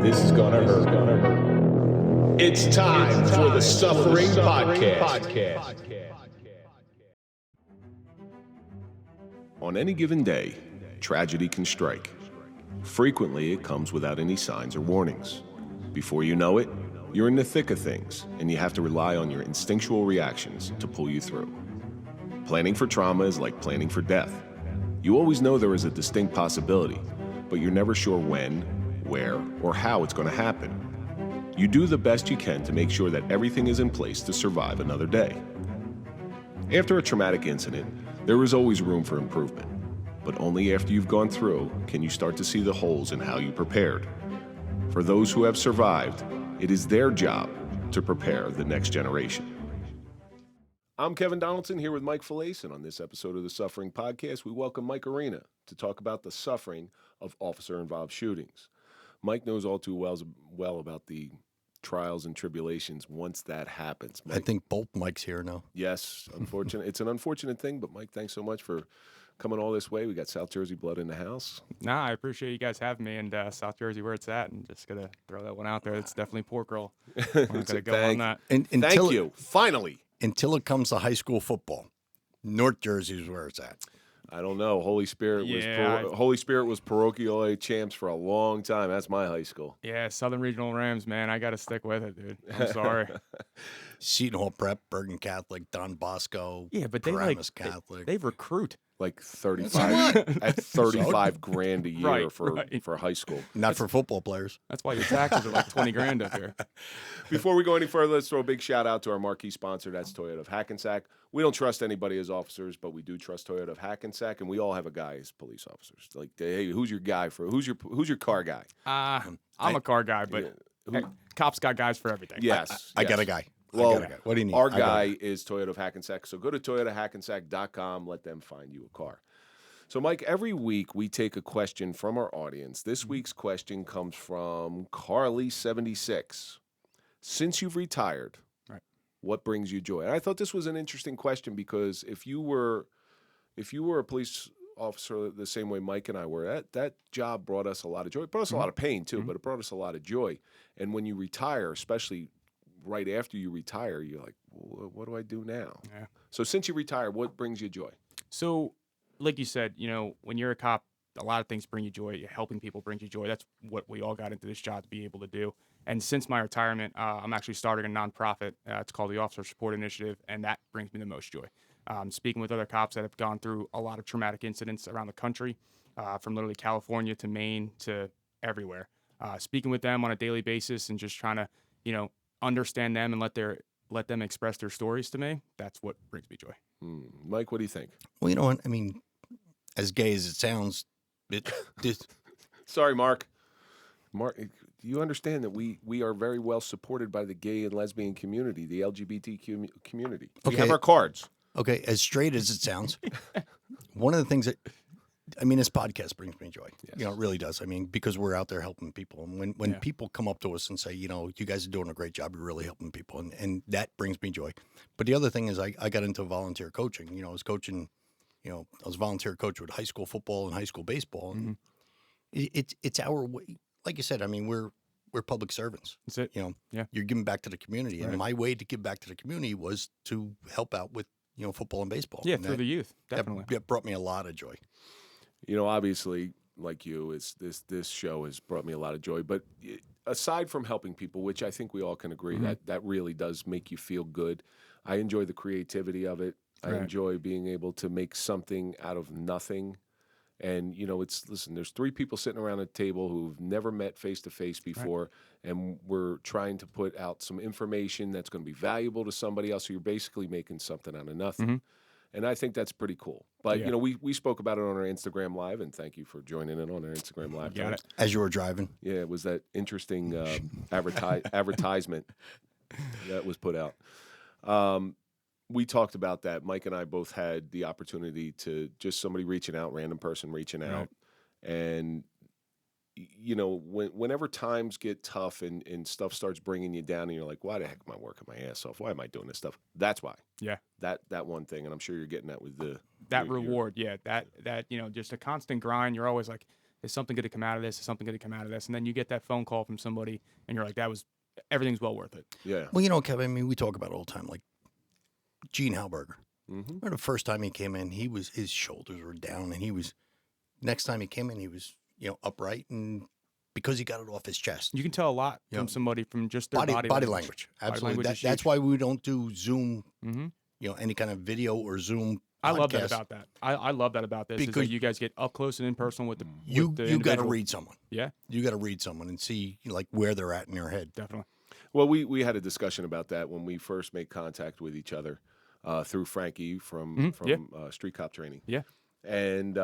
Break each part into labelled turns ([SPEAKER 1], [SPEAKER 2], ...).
[SPEAKER 1] This is gonna hurt. It's time for the Suffering Podcast.
[SPEAKER 2] On any given day, tragedy can strike. Frequently, it comes without any signs or warnings. Before you know it, you're in the thick of things, and you have to rely on your instinctual reactions to pull you through. Planning for trauma is like planning for death. You always know there is a distinct possibility, but you're never sure when, where, or how it's going to happen. You do the best you can to make sure that everything is in place to survive another day. After a traumatic incident, there is always room for improvement, but only after you've gone through can you start to see the holes in how you prepared. For those who have survived, it is their job to prepare the next generation. I'm Kevin Donaldson here with Mike Failce, and on this episode of the Suffering Podcast, we welcome Mike Arena to talk about the suffering of officer-involved shootings. Mike knows all too well about the trials and tribulations once that happens. Mike,
[SPEAKER 3] I think both Mike's here now.
[SPEAKER 2] yes, unfortunate. It's an unfortunate thing, but Mike, thanks so much for coming all this way. We got South Jersey blood in the house.
[SPEAKER 4] Nah, I appreciate you guys having me, and South Jersey where it's at, and just gonna throw that one out there. It's definitely pork roll. I'm not gonna go on that.
[SPEAKER 2] Thank you. Finally.
[SPEAKER 3] Until it comes to high school football, North Jersey is where it's at.
[SPEAKER 2] I don't know. Holy Spirit was parochial champs for a long time. That's my high school.
[SPEAKER 4] Yeah, Southern Regional Rams, man. I got to stick with it, dude. I'm sorry.
[SPEAKER 3] Seton Hall Prep, Bergen Catholic, Don Bosco,
[SPEAKER 4] Yeah, but they
[SPEAKER 3] Paramus Catholic.
[SPEAKER 4] they recruit.
[SPEAKER 2] Like 35 at 35 grand a year
[SPEAKER 4] Right,
[SPEAKER 2] for high school.
[SPEAKER 3] Not for football players.
[SPEAKER 4] That's why your taxes are like 20 grand up here.
[SPEAKER 2] Before we go any further, let's throw a big shout out to our marquee sponsor. That's Toyota of Hackensack. We don't trust anybody as officers, but we do trust Toyota of Hackensack, and we all have a guy as police officers. Like, hey, who's your guy for? Who's your car guy?
[SPEAKER 4] I'm a car guy, but
[SPEAKER 2] Yeah.
[SPEAKER 4] hey, cops got guys for everything.
[SPEAKER 2] Yes,
[SPEAKER 3] I got a
[SPEAKER 2] yes.
[SPEAKER 3] guy.
[SPEAKER 2] Well,
[SPEAKER 3] I got a guy. What do you need?
[SPEAKER 2] Our
[SPEAKER 3] I got a
[SPEAKER 2] guy is Toyota of Hackensack, so go to toyotahackensack.com. Let them find you a car. So, Mike, every week we take a question from our audience. This week's question comes from Carly76. Since you've retired,
[SPEAKER 4] Right.
[SPEAKER 2] what brings you joy? And I thought this was an interesting question because if you were a police officer the same way Mike and I were, that job brought us a lot of joy. It brought us a lot of pain too, but it brought us a lot of joy. And when you retire, especially right after you retire, you're like, what do I do now?
[SPEAKER 4] Yeah.
[SPEAKER 2] So since you retire, what brings you joy?
[SPEAKER 4] So, like you said, when you're a cop, a lot of things bring you joy. Helping people brings you joy. That's what we all got into this job to be able to do. And since my retirement, I'm actually starting a nonprofit. It's called the Officer Support Initiative, and that brings me the most joy. Speaking with other cops that have gone through a lot of traumatic incidents around the country, from literally California to Maine to everywhere. Speaking with them on a daily basis and just trying to, understand them and let them express their stories to me. That's what brings me joy.
[SPEAKER 2] Mike, what do you think?
[SPEAKER 3] Well, you know what? I mean, as gay as it sounds,
[SPEAKER 2] Sorry, Mark. Mark, do you understand that we are very well supported by the gay and lesbian community, the LGBTQ community? We have
[SPEAKER 3] Okay.
[SPEAKER 2] our cards.
[SPEAKER 3] okay, as straight as it sounds, one of the things that, this podcast brings me joy.
[SPEAKER 2] Yes.
[SPEAKER 3] It really does. I mean, because we're out there helping people. And when people come up to us and say, you guys are doing a great job, you're really helping people. And that brings me joy. But the other thing is I got into volunteer coaching. I was coaching, I was a volunteer coach with high school football and high school baseball. And it's our way. Like you said, we're public servants.
[SPEAKER 4] That's it. Yeah.
[SPEAKER 3] You're giving back to the community. And
[SPEAKER 4] Right.
[SPEAKER 3] my way to give back to the community was to help out with, football and baseball.
[SPEAKER 4] Yeah,
[SPEAKER 3] And
[SPEAKER 4] through the youth,
[SPEAKER 3] that
[SPEAKER 4] definitely.
[SPEAKER 3] brought me a lot of joy.
[SPEAKER 2] Obviously, like you, this show has brought me a lot of joy. But aside from helping people, which I think we all can agree that really does make you feel good, I enjoy the creativity of it. I
[SPEAKER 4] Right.
[SPEAKER 2] enjoy being able to make something out of nothing. And, listen, there's three people sitting around a table who've never met face-to-face before, and we're trying to put out some information that's going to be valuable to somebody else. So you're basically making something out of nothing. And I think that's pretty cool. But,
[SPEAKER 4] Yeah.
[SPEAKER 2] we spoke about it on our Instagram Live, and thank you for joining in on our Instagram Live.
[SPEAKER 4] Got it.
[SPEAKER 3] As you were driving.
[SPEAKER 2] Yeah, it was that interesting advertisement that was put out. We talked about that. Mike and I both had the opportunity to just somebody reaching out, random person reaching out. And, whenever times get tough and stuff starts bringing you down and you're like, why the heck am I working my ass off? Why am I doing this stuff? That's why.
[SPEAKER 4] Yeah.
[SPEAKER 2] That one thing. And I'm sure you're getting that with
[SPEAKER 4] That reward. Yeah. That, just a constant grind. You're always like, is something going to come out of this? Is something going to come out of this? And then you get that phone call from somebody, and you're like, everything's well worth it.
[SPEAKER 3] Yeah. Well, you know, Kevin, I mean, we talk about it all the time, like Gene Halberger. Remember the first time he came in, his shoulders were down, and next time he came in, he was, upright, and because he got it off his chest.
[SPEAKER 4] You can tell a lot from somebody from just their body
[SPEAKER 3] language. Absolutely. That's why we don't do Zoom, any kind of video or Zoom
[SPEAKER 4] I love that about that. I love that about this. Because you guys get up close and in person with the
[SPEAKER 3] you got to read someone.
[SPEAKER 4] Yeah.
[SPEAKER 3] You got to read someone and see like where they're at in their head.
[SPEAKER 4] Definitely.
[SPEAKER 2] Well, we had a discussion about that when we first made contact with each other through Frankie from Street Cop Training.
[SPEAKER 4] Yeah.
[SPEAKER 2] And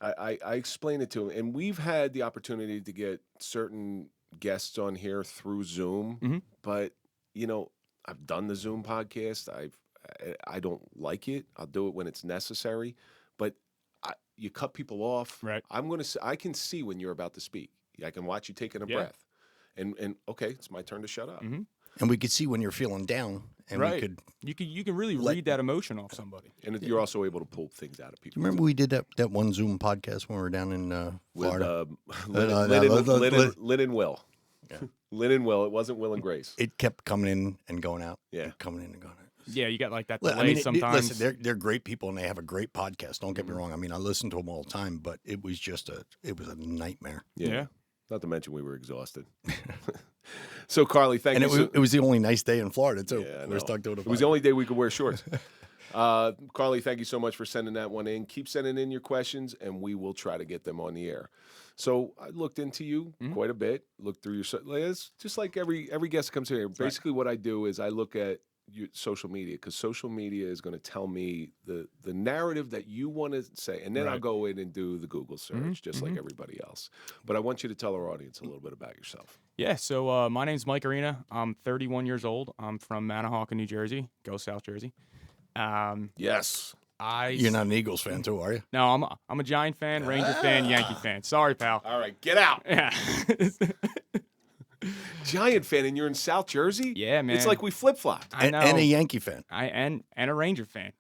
[SPEAKER 2] I explained it to him, and we've had the opportunity to get certain guests on here through Zoom, but I've done the Zoom podcast. I don't like it. I'll do it when it's necessary, but you cut people off.
[SPEAKER 4] Right.
[SPEAKER 2] I can see when you're about to speak. I can watch you taking a breath, and okay, it's my turn to shut up.
[SPEAKER 3] And we could see when you're feeling down, and
[SPEAKER 4] you can really read that emotion off somebody.
[SPEAKER 2] And you're also able to pull things out of people.
[SPEAKER 3] Remember we did that one Zoom podcast when we were down in Florida?
[SPEAKER 2] With Lynn and Will. Yeah. Lynn and Will. It wasn't Will and Grace.
[SPEAKER 3] It kept coming in and going out.
[SPEAKER 2] Yeah.
[SPEAKER 3] Coming in and going out.
[SPEAKER 4] Yeah, you got like that delay sometimes.
[SPEAKER 3] Listen, they're great people, and they have a great podcast. Don't get me wrong. I mean, I listen to them all the time, but it was a nightmare.
[SPEAKER 2] Yeah. Not to mention we were exhausted. So, Carly, thank you.
[SPEAKER 3] And it was the only nice day in Florida, too.
[SPEAKER 2] Yeah,
[SPEAKER 3] we were stuck doing
[SPEAKER 2] it was the only day we could wear shorts. Carly, thank you so much for sending that one in. Keep sending in your questions, and we will try to get them on the air. So I looked into you quite a bit, looked through your – it's just like every guest that comes here. Basically what I do is I look at your social media, because social media is going to tell me the narrative that you want to say, and then I'll go in and do the Google search just like everybody else. But I want you to tell our audience a little bit about yourself.
[SPEAKER 4] Yeah, so my name's Mike Arena. I'm 31 years old. I'm from Manahawkin, New Jersey. Go South Jersey.
[SPEAKER 2] Yes.
[SPEAKER 3] You're not an Eagles fan too, are you?
[SPEAKER 4] No, I'm a Giant fan, Ranger fan, Yankee fan. Sorry, pal.
[SPEAKER 2] All right, get out.
[SPEAKER 4] Yeah.
[SPEAKER 2] Giant fan, and you're in South Jersey?
[SPEAKER 4] Yeah, man.
[SPEAKER 2] It's like we flip-flopped.
[SPEAKER 3] And a Yankee fan.
[SPEAKER 4] And a Ranger fan.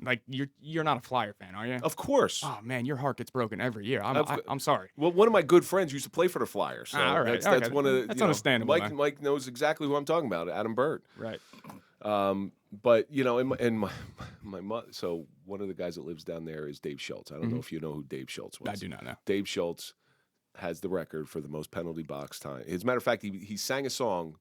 [SPEAKER 4] Like you're not a Flyer fan, are you?
[SPEAKER 2] Of course.
[SPEAKER 4] Oh man, your heart gets broken every year. I'm sorry.
[SPEAKER 2] Well, one of my good friends used to play for the Flyers. So
[SPEAKER 4] all right.
[SPEAKER 2] That's one of the.
[SPEAKER 4] That's understandable.
[SPEAKER 2] Mike knows exactly who I'm talking about. Adam Bird.
[SPEAKER 4] Right.
[SPEAKER 2] But and my mother. So one of the guys that lives down there is Dave Schultz. I don't know if you know who Dave Schultz was.
[SPEAKER 4] I do not know.
[SPEAKER 2] Dave Schultz has the record for the most penalty box time. As a matter of fact, he sang a song,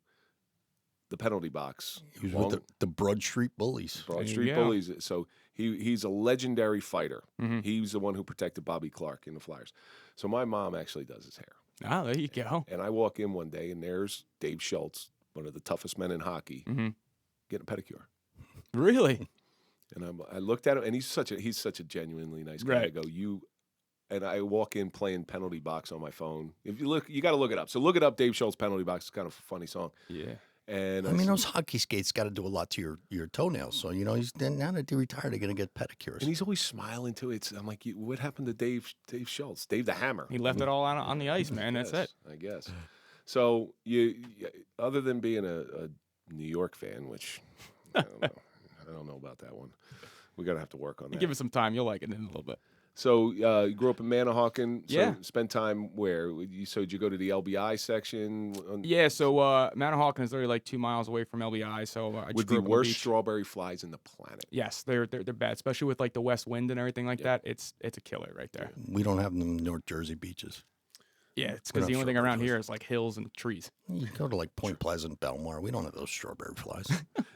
[SPEAKER 2] the penalty box.
[SPEAKER 3] He was with the Broad Street Bullies.
[SPEAKER 2] Broad Street Bullies. So he's a legendary fighter. He's the one who protected Bobby Clark in the Flyers. So my mom actually does his hair.
[SPEAKER 4] Oh, there you go.
[SPEAKER 2] And I walk in one day, and there's Dave Schultz, one of the toughest men in hockey, getting a pedicure.
[SPEAKER 4] Really?
[SPEAKER 2] And I looked at him, and he's such a genuinely nice guy.
[SPEAKER 4] Right.
[SPEAKER 2] I go, and I walk in playing penalty box on my phone. If you look, you got to look it up. So look it up, Dave Schultz penalty box. It's kind of a funny song.
[SPEAKER 4] Yeah.
[SPEAKER 2] And
[SPEAKER 3] I mean, those hockey skates got to do a lot to your toenails. So now that they retired, they're going to get pedicures.
[SPEAKER 2] And he's always smiling too. I'm like, what happened to Dave Schultz? Dave the Hammer.
[SPEAKER 4] He left it all on the ice, man. That's it.
[SPEAKER 2] I guess. So you other than being a New York fan, which I don't know about that one. We're gonna have to work on that.
[SPEAKER 4] Give it some time. You'll like it in a little bit.
[SPEAKER 2] So you grew up in Manahawkin. So
[SPEAKER 4] Yeah.
[SPEAKER 2] Spent time where? So did you go to the LBI section?
[SPEAKER 4] Yeah. So Manahawkin is literally like 2 miles away from LBI. So I just
[SPEAKER 2] With
[SPEAKER 4] grew
[SPEAKER 2] the
[SPEAKER 4] up on
[SPEAKER 2] worst
[SPEAKER 4] beach.
[SPEAKER 2] strawberry flies in the planet.
[SPEAKER 4] Yes, they're bad, especially with like the west wind and everything like that. It's a killer right there.
[SPEAKER 3] We don't have them in North Jersey beaches.
[SPEAKER 4] Yeah, it's because the only thing around here is like hills and trees.
[SPEAKER 3] You go to like Point Pleasant, Belmar. We don't have those strawberry flies.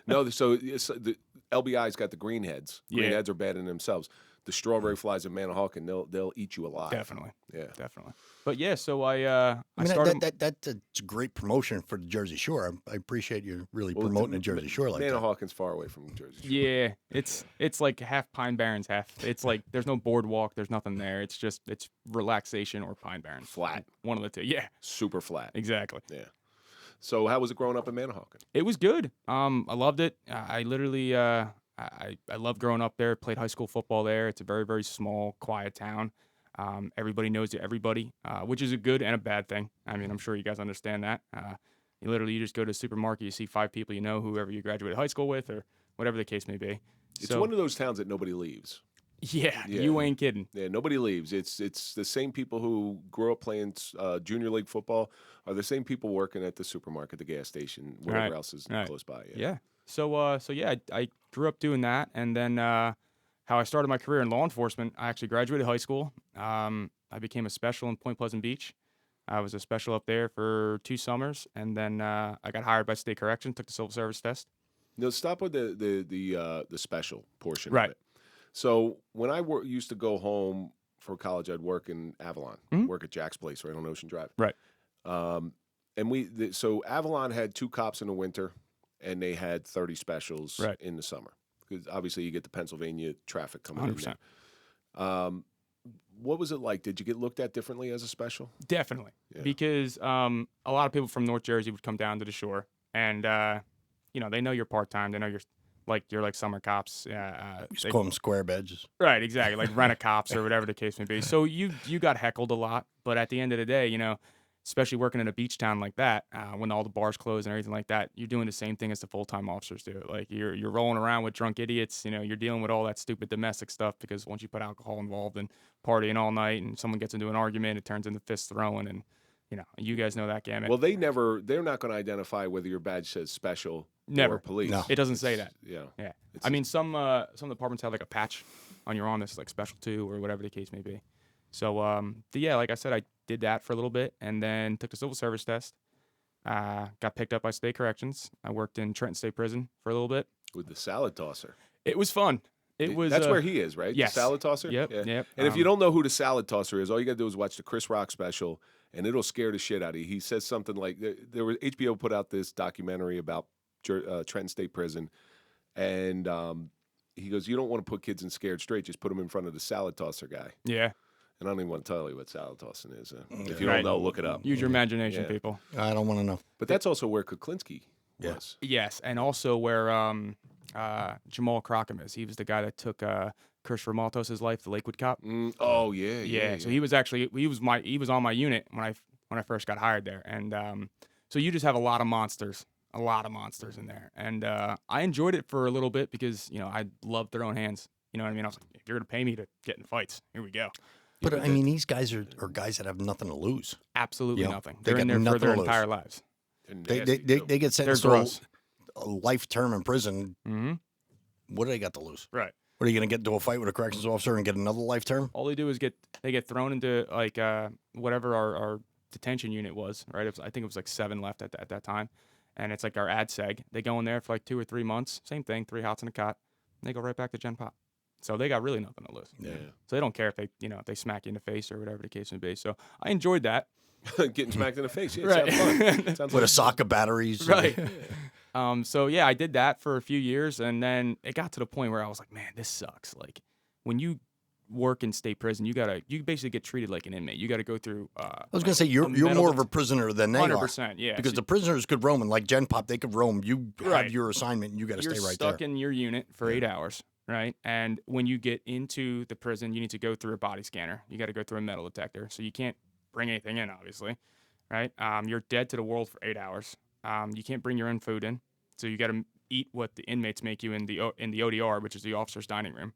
[SPEAKER 2] No, so the LBI's got the greenheads.
[SPEAKER 4] Yeah.
[SPEAKER 2] Greenheads are bad in themselves. The strawberry flies in Manahawkin, they'll eat you alive.
[SPEAKER 4] Definitely.
[SPEAKER 2] Yeah.
[SPEAKER 4] Definitely. But yeah, so I
[SPEAKER 3] mean,
[SPEAKER 4] started.
[SPEAKER 3] that's a great promotion for the Jersey Shore. I appreciate you really promoting the Jersey Shore like that.
[SPEAKER 2] Manahawkin's far away from Jersey Shore.
[SPEAKER 4] Yeah, it's like half Pine Barrens, half. It's like there's no boardwalk, there's nothing there. It's relaxation or Pine Barrens.
[SPEAKER 2] Flat.
[SPEAKER 4] One of the two. Yeah.
[SPEAKER 2] Super flat.
[SPEAKER 4] Exactly.
[SPEAKER 2] Yeah. So how was it growing up in Manahawkin?
[SPEAKER 4] It was good. I loved it. I literally I love growing up there. Played high school football there. It's a very, very small, quiet town. Everybody knows everybody, which is a good and a bad thing. I mean, I'm sure you guys understand that. You just go to the supermarket, you see 5 people you know, whoever you graduated high school with, or whatever the case may be.
[SPEAKER 2] It's one of those towns that nobody leaves.
[SPEAKER 4] Yeah,
[SPEAKER 2] Yeah.
[SPEAKER 4] you ain't kidding.
[SPEAKER 2] Yeah, nobody leaves. It's the same people who grew up playing junior league football are the same people working at the supermarket, the gas station, whatever
[SPEAKER 4] Right.
[SPEAKER 2] else is
[SPEAKER 4] Right.
[SPEAKER 2] close by. Yeah.
[SPEAKER 4] Yeah. So yeah, I grew up doing that, and then how I started my career in law enforcement. I actually graduated high school. I became a special in Point Pleasant Beach. I was a special up there for 2 summers, and then I got hired by state correction, took the civil service test.
[SPEAKER 2] No, stop with the special portion
[SPEAKER 4] Right.
[SPEAKER 2] of it. So when I used to go home for college, I'd work in Avalon, work at Jack's Place right on Ocean Drive.
[SPEAKER 4] Right.
[SPEAKER 2] And so Avalon had 2 cops in the winter, and they had 30 specials
[SPEAKER 4] Right.
[SPEAKER 2] in the summer. Because obviously you get the Pennsylvania traffic coming
[SPEAKER 4] 100%.
[SPEAKER 2] in there. What was it like? Did you get looked at differently as a special?
[SPEAKER 4] Definitely,
[SPEAKER 2] Yeah.
[SPEAKER 4] because a lot of people from North Jersey would come down to the shore, and they know you're part time. They know you're like summer cops.
[SPEAKER 3] Just call them square badges.
[SPEAKER 4] Right, exactly, like rent a cops or whatever the case may be. So you got heckled a lot, but at the end of the day, especially working in a beach town like that, when all the bars close and everything like that, you're doing the same thing as the full-time officers do. Like you're rolling around with drunk idiots, you're dealing with all that stupid domestic stuff, because once you put alcohol involved and partying all night and someone gets into an argument, it turns into fist throwing, and you guys know that gamut.
[SPEAKER 2] Well, they're not going to identify whether your badge says special
[SPEAKER 4] Never.
[SPEAKER 2] or police.
[SPEAKER 3] No.
[SPEAKER 4] It doesn't say that.
[SPEAKER 2] Yeah.
[SPEAKER 4] Yeah. I mean, some departments have like a patch on your arm that's like special 2 or whatever the case may be. So, yeah, like I said, I did that for a little bit and then took the civil service test. Got picked up by state corrections. I worked in Trenton State Prison for a little bit.
[SPEAKER 2] With the salad tosser.
[SPEAKER 4] It was fun. That's
[SPEAKER 2] where he is, right?
[SPEAKER 4] Yes.
[SPEAKER 2] The salad tosser?
[SPEAKER 4] Yep,
[SPEAKER 2] Yeah.
[SPEAKER 4] yep.
[SPEAKER 2] And if you don't know who the salad tosser is, all you got to do is watch the Chris Rock special, and it'll scare the shit out of you. He says something like, HBO put out this documentary about Trenton State Prison, and he goes, you don't want to put kids in Scared Straight, just put them in front of the salad tosser guy.
[SPEAKER 4] Yeah.
[SPEAKER 2] And I don't even want to tell you what salad tossing is. If you don't know, look it up.
[SPEAKER 4] Use your imagination,
[SPEAKER 2] Yeah.
[SPEAKER 4] people.
[SPEAKER 3] I don't want to know.
[SPEAKER 2] But that's also where Kuklinski
[SPEAKER 3] Yeah.
[SPEAKER 2] was.
[SPEAKER 4] Yes, and also where Jamal Crockham is. He was the guy that took Christopher Maltos' life, the Lakewood cop.
[SPEAKER 2] Oh, yeah.
[SPEAKER 4] So he was on my unit when I first got hired there, and so you just have a lot of monsters in there, and I enjoyed it for a little bit because I love throwing hands. You know what I mean? I was like, if you're gonna pay me to get in fights, here we go.
[SPEAKER 3] But I mean, these guys are guys that have nothing to lose.
[SPEAKER 4] Absolutely nothing.
[SPEAKER 3] they
[SPEAKER 4] They're in
[SPEAKER 3] got
[SPEAKER 4] there for
[SPEAKER 3] nothing
[SPEAKER 4] their
[SPEAKER 3] to lose.
[SPEAKER 4] entire lives.
[SPEAKER 2] And
[SPEAKER 3] They
[SPEAKER 2] nasty, too.
[SPEAKER 3] they get sentenced to
[SPEAKER 4] They're gross.
[SPEAKER 3] a life term in prison.
[SPEAKER 4] Mm-hmm.
[SPEAKER 3] What do they got to lose?
[SPEAKER 4] Right.
[SPEAKER 3] What are you going to get into a fight with a corrections officer and get another life term?
[SPEAKER 4] All they do is they get thrown into like whatever our detention unit was. Right. I think it was like 7 left at that time, and it's like our ad seg. They go in there for like 2 or 3 months. Same thing. 3 hots in a cot. And they go right back to Gen Pop. So they got really nothing to lose.
[SPEAKER 2] Yeah.
[SPEAKER 4] So they don't care if they smack you in the face or whatever the case may be. So I enjoyed that.
[SPEAKER 2] Getting smacked in the face. Yeah,
[SPEAKER 4] Right.
[SPEAKER 2] it sounds fun. Sounds
[SPEAKER 3] With
[SPEAKER 2] like
[SPEAKER 3] a sock of batteries.
[SPEAKER 4] Right. So yeah, I did that for a few years, and then it got to the point where I was like, man, this sucks. Like when you work in state prison, you basically get treated like an inmate. You got to go through.
[SPEAKER 3] I was going to say, you're more of a prisoner than they
[SPEAKER 4] 100%,
[SPEAKER 3] are.
[SPEAKER 4] yeah.
[SPEAKER 3] Because
[SPEAKER 4] So
[SPEAKER 3] the prisoners could roam, and like Gen Pop, they could roam. You
[SPEAKER 4] Right.
[SPEAKER 3] have your assignment, and you got to
[SPEAKER 4] you're
[SPEAKER 3] stay right
[SPEAKER 4] stuck
[SPEAKER 3] there.
[SPEAKER 4] in your unit for 8 hours, right? And when you get into the prison, you need to go through a body scanner. You got to go through a metal detector, so you can't bring anything in, obviously, right? You're dead to the world for 8 hours. You can't bring your own food in, so you got to eat what the inmates make you in the ODR, which is the officer's dining room.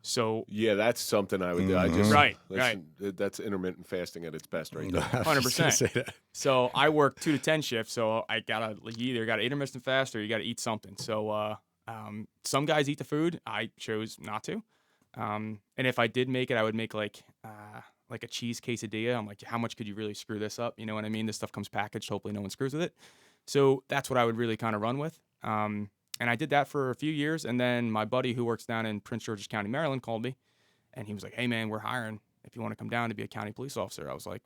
[SPEAKER 4] So
[SPEAKER 2] yeah, that's something I would do. I just
[SPEAKER 4] Right.
[SPEAKER 2] That's intermittent fasting at its best, right there.
[SPEAKER 4] 100%. So I work 2 to 10 shifts, so you either got to intermittent fast or you got to eat something. So some guys eat the food. I chose not to. And if I did make it, I would make like a cheese quesadilla. I'm like, how much could you really screw this up? You know what I mean? This stuff comes packaged. Hopefully no one screws with it. So that's what I would really kind of run with. And I did that for a few years. And then my buddy who works down in Prince George's County, Maryland, called me. And he was like, hey, man, we're hiring if you want to come down to be a county police officer. I was like,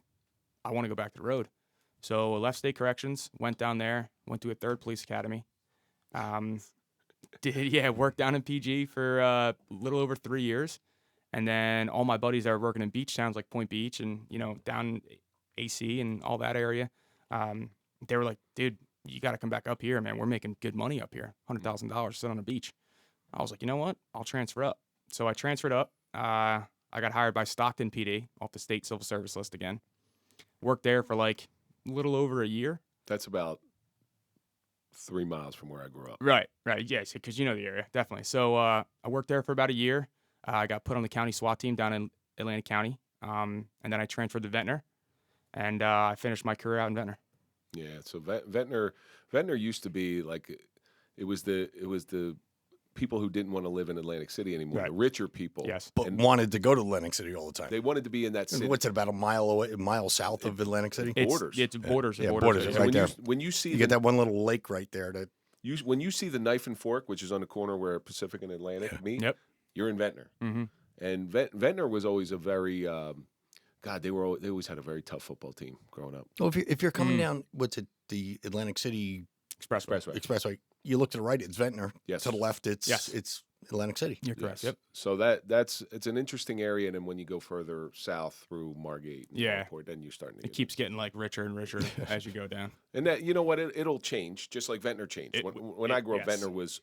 [SPEAKER 4] I want to go back to the road. So I left state corrections, went down there, went to a 3rd police academy. Worked down in PG for a little over 3 years. And then all my buddies that were working in beach towns like Point Beach and, down AC and all that area, they were like, dude, you got to come back up here, man. We're making good money up here. $100,000 sit on the beach. I was like, you know what? I'll transfer up. So I transferred up. I got hired by Stockton PD off the state civil service list again. Worked there for like a little over a year.
[SPEAKER 2] That's about 3 miles from where I grew up.
[SPEAKER 4] Right. Yes, because you know the area, definitely. So I worked there for about a year. I got put on the county SWAT team down in Atlantic County, and then I transferred to Ventnor, and I finished my career out in Ventnor.
[SPEAKER 2] Yeah, so Ventnor used to be like, it was the people who didn't want to live in Atlantic City anymore,
[SPEAKER 4] Right.
[SPEAKER 2] the richer people.
[SPEAKER 4] Yes.
[SPEAKER 3] But wanted to go to Atlantic City all the time.
[SPEAKER 2] They wanted to be in that city.
[SPEAKER 3] What's it, about a mile south of Atlantic City?
[SPEAKER 2] Borders.
[SPEAKER 4] It's borders.
[SPEAKER 3] Yeah,
[SPEAKER 4] borders.
[SPEAKER 3] borders,
[SPEAKER 4] Yeah.
[SPEAKER 3] right
[SPEAKER 2] when
[SPEAKER 3] there.
[SPEAKER 2] when you see
[SPEAKER 3] You get that one little lake right there. That
[SPEAKER 2] when you see the Knife and Fork, which is on the corner where Pacific and Atlantic meet,
[SPEAKER 4] Yep.
[SPEAKER 2] you're in Ventnor.
[SPEAKER 4] Mm-hmm.
[SPEAKER 2] And Ventnor was always a very they always had a very tough football team growing up.
[SPEAKER 3] well, if you're coming down, what's it, the Atlantic City Expressway, you look to the right, it's Ventnor.
[SPEAKER 2] Yes.
[SPEAKER 3] To the left, it's
[SPEAKER 4] Yes.
[SPEAKER 3] it's Atlantic City.
[SPEAKER 4] You're correct.
[SPEAKER 2] Yes.
[SPEAKER 4] Yep.
[SPEAKER 2] So it's an interesting area, and then when you go further south through Margate, and
[SPEAKER 4] Yeah.
[SPEAKER 2] Newport, then you start.
[SPEAKER 4] It keeps getting like richer and richer as you go down.
[SPEAKER 2] And that, you know what, it'll change, just like Ventnor changed. When I grew up,
[SPEAKER 4] yes.
[SPEAKER 2] Ventnor was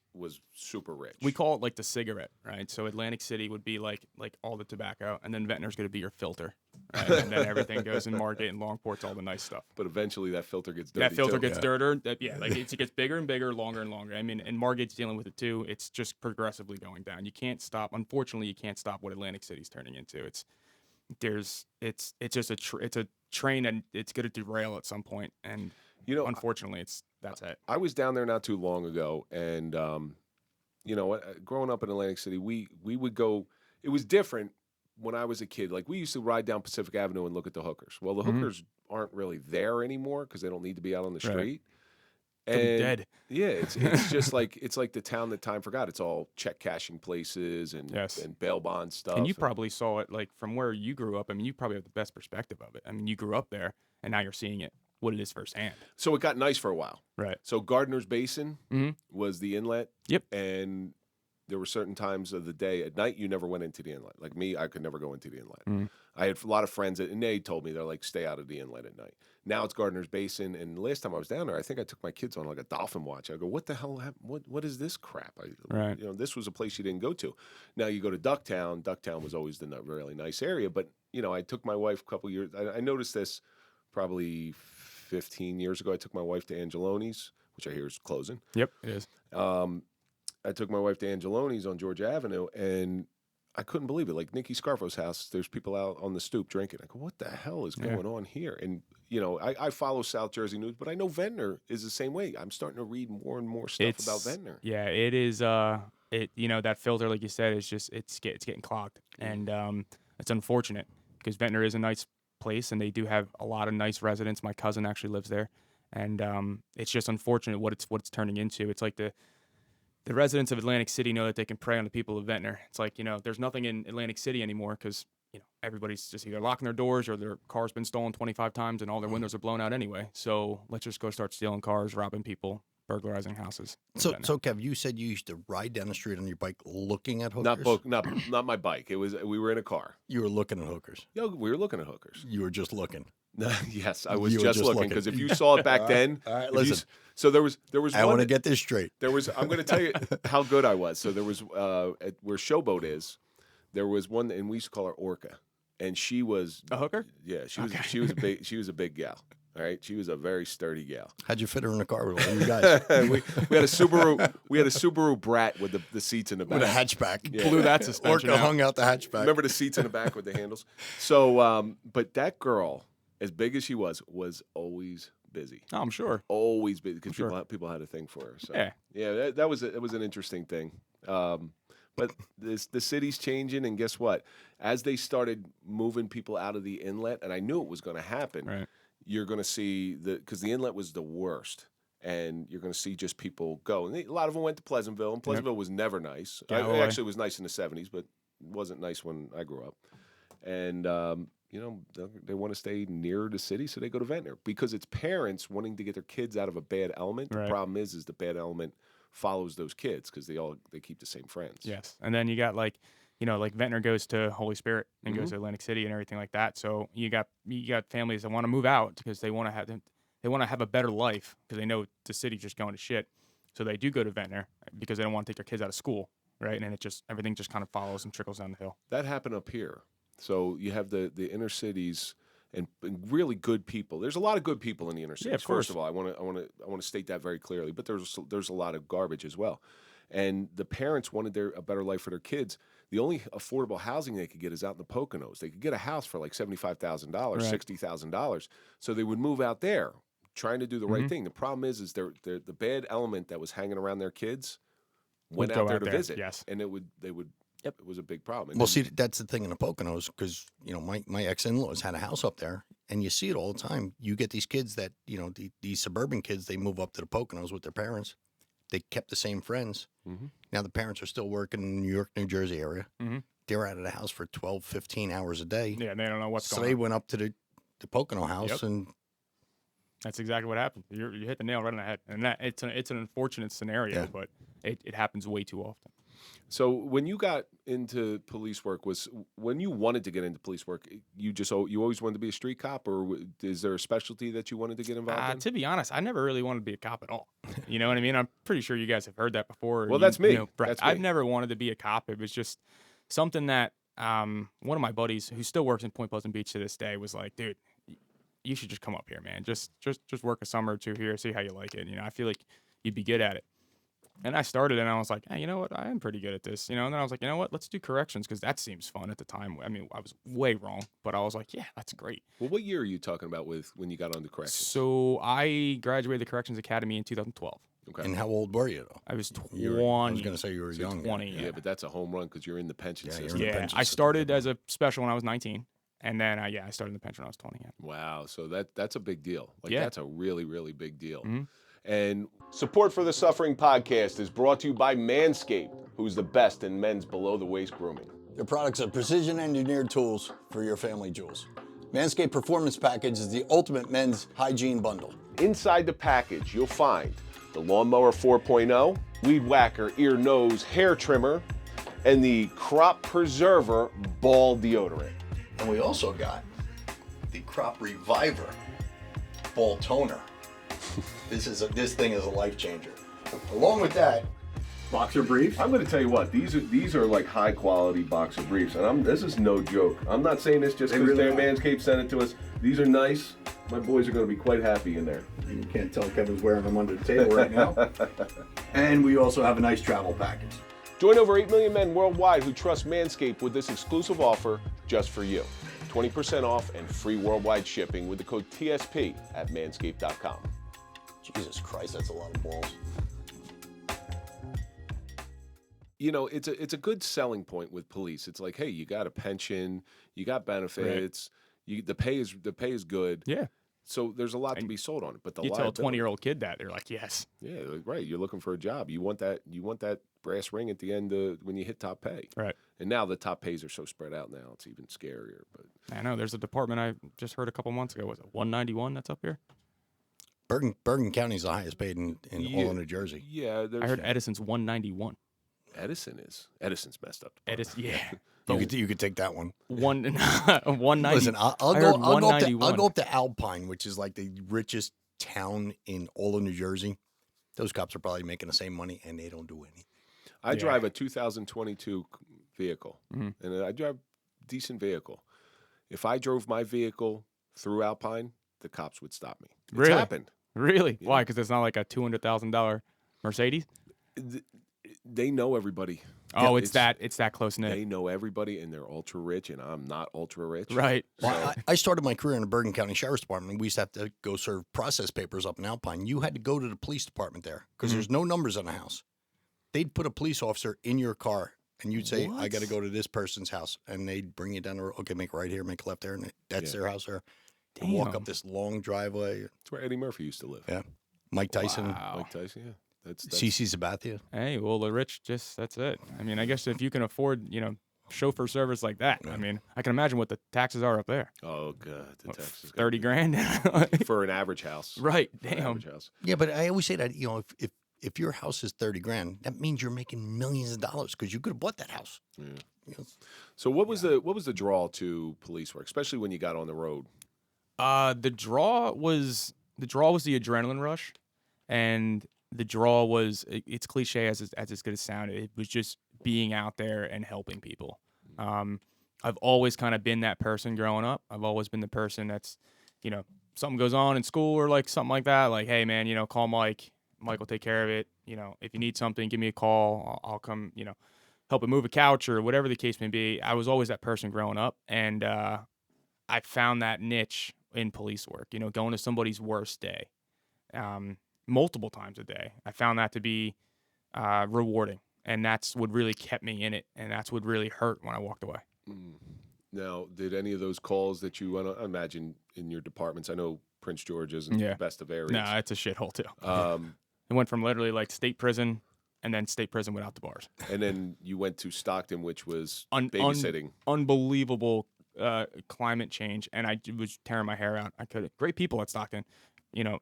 [SPEAKER 2] super rich.
[SPEAKER 4] We call it like the cigarette, right? So Atlantic City would be like all the tobacco, and then Ventnor's going to be your filter, right? And then everything goes in Margate and Longport's all the nice stuff.
[SPEAKER 2] But eventually that filter gets dirty.
[SPEAKER 4] That filter
[SPEAKER 2] too.
[SPEAKER 4] gets dirtier. Like it gets bigger and bigger, longer and longer. I mean, and Margate's dealing with it too. It's just progressively going down. You can't stop. Unfortunately, you can't stop what Atlantic City's turning into. It's just it's a train, and it's going to derail at some point. And unfortunately, that's it.
[SPEAKER 2] I was down there not too long ago, and growing up in Atlantic City, we would go. It was different when I was a kid. Like, we used to ride down Pacific Avenue and look at the hookers. Well, the hookers aren't really there anymore because they don't need to be out on the
[SPEAKER 4] Right.
[SPEAKER 2] street.
[SPEAKER 4] They'll be dead.
[SPEAKER 2] Yeah, it's just like the town that time forgot. It's all check cashing places and
[SPEAKER 4] Yes.
[SPEAKER 2] and bail bond stuff.
[SPEAKER 4] And you probably saw it like from where you grew up. I mean, you probably have the best perspective of it. I mean, you grew up there, and now you're seeing it, what it is firsthand.
[SPEAKER 2] So it got nice for a while.
[SPEAKER 4] Right.
[SPEAKER 2] So Gardner's Basin
[SPEAKER 4] Mhm.
[SPEAKER 2] was the inlet.
[SPEAKER 4] Yep.
[SPEAKER 2] And there were certain times of the day at night you never went into the inlet. Like me, I could never go into the inlet.
[SPEAKER 4] Mhm.
[SPEAKER 2] I had a lot of friends and they told me, they're like, stay out of the inlet at night. Now it's Gardner's Basin, and the last time I was down there, I think I took my kids on like a dolphin watch. I go, what the hell happened? What is this crap?
[SPEAKER 4] Right.
[SPEAKER 2] This was a place you didn't go to. Now you go to Ducktown. Ducktown was always the really nice area, but I took my wife a couple years. I noticed this probably 15 years ago. I took my wife to Angeloni's, which I hear is closing.
[SPEAKER 4] Yep, it is.
[SPEAKER 2] I took my wife to Angeloni's on Georgia Avenue, and I couldn't believe it. Like Nicky Scarfo's house, there's people out on the stoop drinking. I go, what the hell is going on here? And, I follow South Jersey news, but I know Ventnor is the same way. I'm starting to read more and more stuff about Ventnor.
[SPEAKER 4] Yeah, it is. That filter, like you said, is just it's getting clogged, and it's unfortunate because Ventnor is a nice place, and they do have a lot of nice residents. My cousin actually lives there, and it's just unfortunate what it's turning into. It's like the residents of Atlantic City know that they can prey on the people of Ventnor. It's like, there's nothing in Atlantic City anymore because, everybody's just either locking their doors or their car's been stolen 25 times and all their windows are blown out anyway. So let's just go start stealing cars, robbing people, burglarizing houses.
[SPEAKER 3] So Kev, you said you used to ride down the street on your bike looking at hookers?
[SPEAKER 2] Not my bike. We were in a car.
[SPEAKER 3] You were looking at hookers.
[SPEAKER 2] Yeah, we were looking at hookers.
[SPEAKER 3] You were just looking.
[SPEAKER 2] Yes, I was
[SPEAKER 3] You were
[SPEAKER 2] just
[SPEAKER 3] just
[SPEAKER 2] looking
[SPEAKER 3] looking.
[SPEAKER 2] because if you saw it back then,
[SPEAKER 3] all right,
[SPEAKER 2] if you
[SPEAKER 3] listen.
[SPEAKER 2] s- so there was
[SPEAKER 3] I
[SPEAKER 2] one
[SPEAKER 3] want to get this straight.
[SPEAKER 2] There was. I'm going to tell you how good I was. So there was at where Showboat is. There was one, and we used to call her Orca, and she was
[SPEAKER 4] A hooker?
[SPEAKER 2] Yeah, she was a big gal. All right, she was a very sturdy gal.
[SPEAKER 3] How'd you fit her in the car with all you guys?
[SPEAKER 2] we had a Subaru Brat with the seats in the back.
[SPEAKER 3] With a hatchback.
[SPEAKER 2] Yeah.
[SPEAKER 4] Blew that suspension
[SPEAKER 3] Orca
[SPEAKER 4] out.
[SPEAKER 3] hung out the hatchback.
[SPEAKER 2] Remember the seats in the back with the handles? So, but that girl, as big as she was always busy.
[SPEAKER 4] Oh, I'm sure.
[SPEAKER 2] Always busy because
[SPEAKER 4] Sure.
[SPEAKER 2] people had a thing for her. So
[SPEAKER 4] Yeah.
[SPEAKER 2] that was an interesting thing. But the city's changing, and guess what? As they started moving people out of the inlet, and I knew it was going to happen.
[SPEAKER 4] Right.
[SPEAKER 2] You're going to see because the inlet was the worst, and you're going to see just people go. And a lot of them went to Pleasantville, and Pleasantville was never nice. It
[SPEAKER 4] Galloway.
[SPEAKER 2] actually was nice in the 70s, but it wasn't nice when I grew up. And they want to stay near the city, so they go to Ventnor because it's parents wanting to get their kids out of a bad element.
[SPEAKER 4] Right.
[SPEAKER 2] The problem is the bad element follows those kids because they keep the same friends.
[SPEAKER 4] Yes. And then you got like Ventnor goes to Holy Spirit and goes to Atlantic City and everything like that. So you got families that want to move out because they want to have a better life because they know the city's just going to shit. So they do go to Ventnor because they don't want to take their kids out of school, right? And everything just kind of follows and trickles down the hill.
[SPEAKER 2] That happened up here. So you have the inner cities and really good people. There's a lot of good people in the inner cities.
[SPEAKER 4] Yeah, of course.
[SPEAKER 2] First of all, I want to state that very clearly. But there's a lot of garbage as well. And the parents wanted a better life for their kids. the only affordable housing they could get is out in the Poconos. They could get a house for like $75,000,
[SPEAKER 4] Right.
[SPEAKER 2] $60,000. So they would move out there trying to do the right
[SPEAKER 4] Mhm.
[SPEAKER 2] thing. The problem is the bad element that was hanging around their kids
[SPEAKER 4] Would
[SPEAKER 2] went
[SPEAKER 4] go
[SPEAKER 2] out there
[SPEAKER 4] out
[SPEAKER 2] to
[SPEAKER 4] there,
[SPEAKER 2] visit.
[SPEAKER 4] yes.
[SPEAKER 2] And it was a big problem. And
[SPEAKER 3] Well,
[SPEAKER 2] then-
[SPEAKER 3] see, that's the thing in the Poconos, because, you know, my ex-in-laws had a house up there, and you see it all the time. You get these kids that, you know, these suburban kids, they move up to the Poconos with their parents. They kept the same friends.
[SPEAKER 2] Mhm.
[SPEAKER 3] Now the parents are still working in the New York, New Jersey area.
[SPEAKER 4] Mhm.
[SPEAKER 3] They're out of the house for 12, 15 hours a day.
[SPEAKER 4] Yeah, they don't know what's
[SPEAKER 3] So
[SPEAKER 4] going
[SPEAKER 3] they
[SPEAKER 4] on.
[SPEAKER 3] went up to the Pocono house,
[SPEAKER 4] Yep.
[SPEAKER 3] and
[SPEAKER 4] That's exactly what happened. You hit the nail right on the head, and it's an unfortunate scenario,
[SPEAKER 3] Yeah.
[SPEAKER 4] but it happens way too often.
[SPEAKER 2] So when you got into police work, when you wanted to get into police work, you always wanted to be a street cop, or is there a specialty that you wanted to get involved in?
[SPEAKER 4] To be honest, I never really wanted to be a cop at all. You know what I mean? I'm pretty sure you guys have heard that before.
[SPEAKER 2] Well, that's me.
[SPEAKER 4] Brett,
[SPEAKER 2] That's
[SPEAKER 4] I've
[SPEAKER 2] me.
[SPEAKER 4] never wanted to be a cop. It was just something that one of my buddies who still works in Point Pleasant Beach to this day was like, dude, you should just come up here, man. Just work a summer or two here, see how you like it. You know, I feel like you'd be good at it. And I started, and I was like, hey, you know what? I am pretty good at this. You know, and then I was like, you know what? Let's do corrections, because that seems fun at the time. I mean, I was way wrong, but I was like, yeah, that's great.
[SPEAKER 2] Well, what year are you talking about when you got onto corrections?
[SPEAKER 4] So I graduated the Corrections Academy in 2012.
[SPEAKER 2] Okay.
[SPEAKER 3] and how old were you, though?
[SPEAKER 4] I was 20.
[SPEAKER 3] I was going to say you were
[SPEAKER 2] So
[SPEAKER 3] young.
[SPEAKER 4] 20,
[SPEAKER 2] Yeah, but that's a home run because you're in the pension
[SPEAKER 3] Yeah, you're
[SPEAKER 2] system.
[SPEAKER 3] in the
[SPEAKER 4] Yeah,
[SPEAKER 3] pension
[SPEAKER 4] I
[SPEAKER 3] system,
[SPEAKER 4] started
[SPEAKER 3] yeah.
[SPEAKER 4] as a special when I was 19, and then I started in the pension when I was 20. Yeah.
[SPEAKER 2] Wow, so that's a big deal. Like
[SPEAKER 4] Yeah.
[SPEAKER 2] that's a really, really big deal.
[SPEAKER 4] Mhm.
[SPEAKER 2] And support for the Suffering Podcast is brought to you by Manscaped, who's the best in men's below the waist grooming.
[SPEAKER 3] Their products are precision-engineered tools for your family jewels. Manscaped Performance Package is the ultimate men's hygiene bundle.
[SPEAKER 2] Inside the package, you'll find the Lawnmower 4.0, Weed Whacker Ear, Nose, Hair Trimmer, and the Crop Preserver Ball Deodorant.
[SPEAKER 3] And we also got the Crop Reviver Ball Toner. This thing is a life changer. Along with that, boxer briefs.
[SPEAKER 2] I'm going to tell you what, these are like high quality boxer briefs, and this is no joke. I'm not saying this just
[SPEAKER 3] They
[SPEAKER 2] because
[SPEAKER 3] really are.
[SPEAKER 2] Manscaped sent it to us. These are nice. My boys are going to be quite happy in there.
[SPEAKER 3] You can't tell Kevin's wearing them under the table right now. And we also have a nice travel package.
[SPEAKER 2] Join over 8 million men worldwide who trust Manscaped with this exclusive offer just for you. 20% off and free worldwide shipping with the code TSP at manscaped.com.
[SPEAKER 3] Jesus Christ, that's a lot of balls.
[SPEAKER 2] You know, it's a good selling point with police. It's like, hey, you got a pension, you got benefits, the pay is good.
[SPEAKER 4] Yeah.
[SPEAKER 2] So there's a lot to be sold on it. But the
[SPEAKER 4] You tell a
[SPEAKER 2] liability-
[SPEAKER 4] 20-year-old kid that, they're like, yes.
[SPEAKER 2] Yeah, right. You're looking for a job. You want that brass ring at the end when you hit top pay.
[SPEAKER 4] Right.
[SPEAKER 2] And now the top pays are so spread out now, it's even scarier. But
[SPEAKER 4] I know. There's a department I just heard a couple months ago. Was it 191 that's up here?
[SPEAKER 3] Bergen County is the highest paid in
[SPEAKER 2] Yeah.
[SPEAKER 3] all of New Jersey.
[SPEAKER 2] yeah,
[SPEAKER 4] I heard Edison's 191.
[SPEAKER 2] Edison's messed up.
[SPEAKER 4] Edison, yeah.
[SPEAKER 3] You could take that one.
[SPEAKER 4] 190.
[SPEAKER 3] Listen, I'll
[SPEAKER 4] I
[SPEAKER 3] go.
[SPEAKER 4] heard
[SPEAKER 3] I'll go, up to,
[SPEAKER 4] 191.
[SPEAKER 3] I'll go up to Alpine, which is like the richest town in all of New Jersey. Those cops are probably making the same money, and they don't do anything.
[SPEAKER 2] I
[SPEAKER 4] Yeah.
[SPEAKER 2] drive a 2022 vehicle,
[SPEAKER 4] Mhm.
[SPEAKER 2] and I drive a decent vehicle. If I drove my vehicle through Alpine, the cops would stop me. It's
[SPEAKER 4] Really?
[SPEAKER 2] happened.
[SPEAKER 4] Really?
[SPEAKER 2] Yeah.
[SPEAKER 4] Why? Because it's not like a $200,000 Mercedes?
[SPEAKER 2] They know everybody.
[SPEAKER 4] Oh, it's that close knit.
[SPEAKER 2] They know everybody, and they're ultra rich, and I'm not ultra rich.
[SPEAKER 4] Right.
[SPEAKER 3] Well, I started my career in the Bergen County Sheriff's Department. We used to have to go serve process papers up in Alpine. You had to go to the police department there because there's no numbers on the house. They'd put a police officer in your car, and you'd say, "I got to
[SPEAKER 4] What?
[SPEAKER 3] go to this person's house," and they'd bring you down the road. Okay, make a right here, make a left there, and that's their house there. And walk up
[SPEAKER 4] Damn.
[SPEAKER 3] this long driveway.
[SPEAKER 2] That's where Eddie Murphy used to live.
[SPEAKER 3] Yeah, Mike Tyson,
[SPEAKER 4] Wow.
[SPEAKER 2] Mike Tyson, yeah. That's
[SPEAKER 3] CC Sabathia.
[SPEAKER 4] Hey, well, the rich, that's it. I mean, I guess if you can afford, chauffeur service like that, I mean, I can imagine what the taxes are up there.
[SPEAKER 2] oh god, the taxes.
[SPEAKER 4] 30 grand?
[SPEAKER 2] for an average house.
[SPEAKER 4] Right.
[SPEAKER 2] For an
[SPEAKER 4] Damn.
[SPEAKER 2] average house.
[SPEAKER 3] Yeah, but I always say that if your house is 30 grand, that means you're making millions of dollars because you could have bought that house.
[SPEAKER 2] Yeah.
[SPEAKER 3] You know,
[SPEAKER 2] So what was the draw to police work, especially when you got on the road?
[SPEAKER 4] The draw was the adrenaline rush, and the draw was it's cliche as it's going to sound. It was just being out there and helping people. I've always kind of been that person growing up. I've always been the person that's, something goes on in school or like something like that. Like, hey man, call Mike. Mike will take care of it. If you need something, give me a call. I'll come. helping move a couch or whatever the case may be. I was always that person growing up, and I found that niche in police work. You know, going to somebody's worst day, multiple times a day. I found that to be rewarding, and that's what really kept me in it, and that's what really hurt when I walked away.
[SPEAKER 2] Now, did any of those calls that you went on, I imagine in your departments, I know Prince George isn't the best of areas.
[SPEAKER 4] No, it's a shithole too. It went from literally like state prison and then state prison without the bars.
[SPEAKER 2] And then you went to Stockton, which was babysitting.
[SPEAKER 4] Unbelievable climate change, and I was tearing my hair out. Great people at Stockton. You know,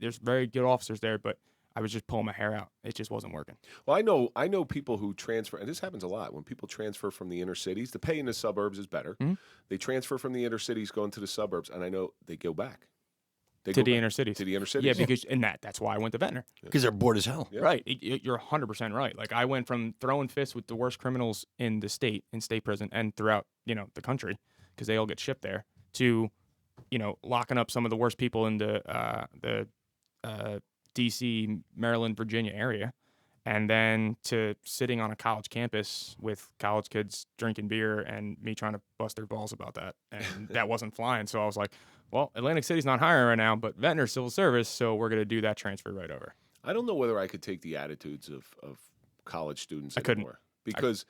[SPEAKER 4] there's very good officers there, but I was just pulling my hair out. It just wasn't working.
[SPEAKER 2] Well, I know people who transfer, and this happens a lot. When people transfer from the inner cities, the pay in the suburbs is better.
[SPEAKER 4] Mm-hmm.
[SPEAKER 2] They transfer from the inner cities, going to the suburbs, and I know they go back.
[SPEAKER 4] To the inner cities.
[SPEAKER 2] To the inner cities.
[SPEAKER 4] Yeah, because that's why I went to Ventnor.
[SPEAKER 3] Because they're bored as hell.
[SPEAKER 2] Yeah.
[SPEAKER 4] Right. You're 100% right. Like, I went from throwing fists with the worst criminals in the state, in state prison, and throughout, you know, the country, because they all get shipped there, to, you know, locking up some of the worst people in the D.C., Maryland, Virginia area, and then to sitting on a college campus with college kids drinking beer and me trying to bust their balls about that. And that wasn't flying. So I was like, well, Atlantic City's not hiring right now, but Ventnor Civil Service, so we're going to do that transfer right over.
[SPEAKER 2] I don't know whether I could take the attitudes of college students
[SPEAKER 4] anymore.
[SPEAKER 2] Couldn't. Because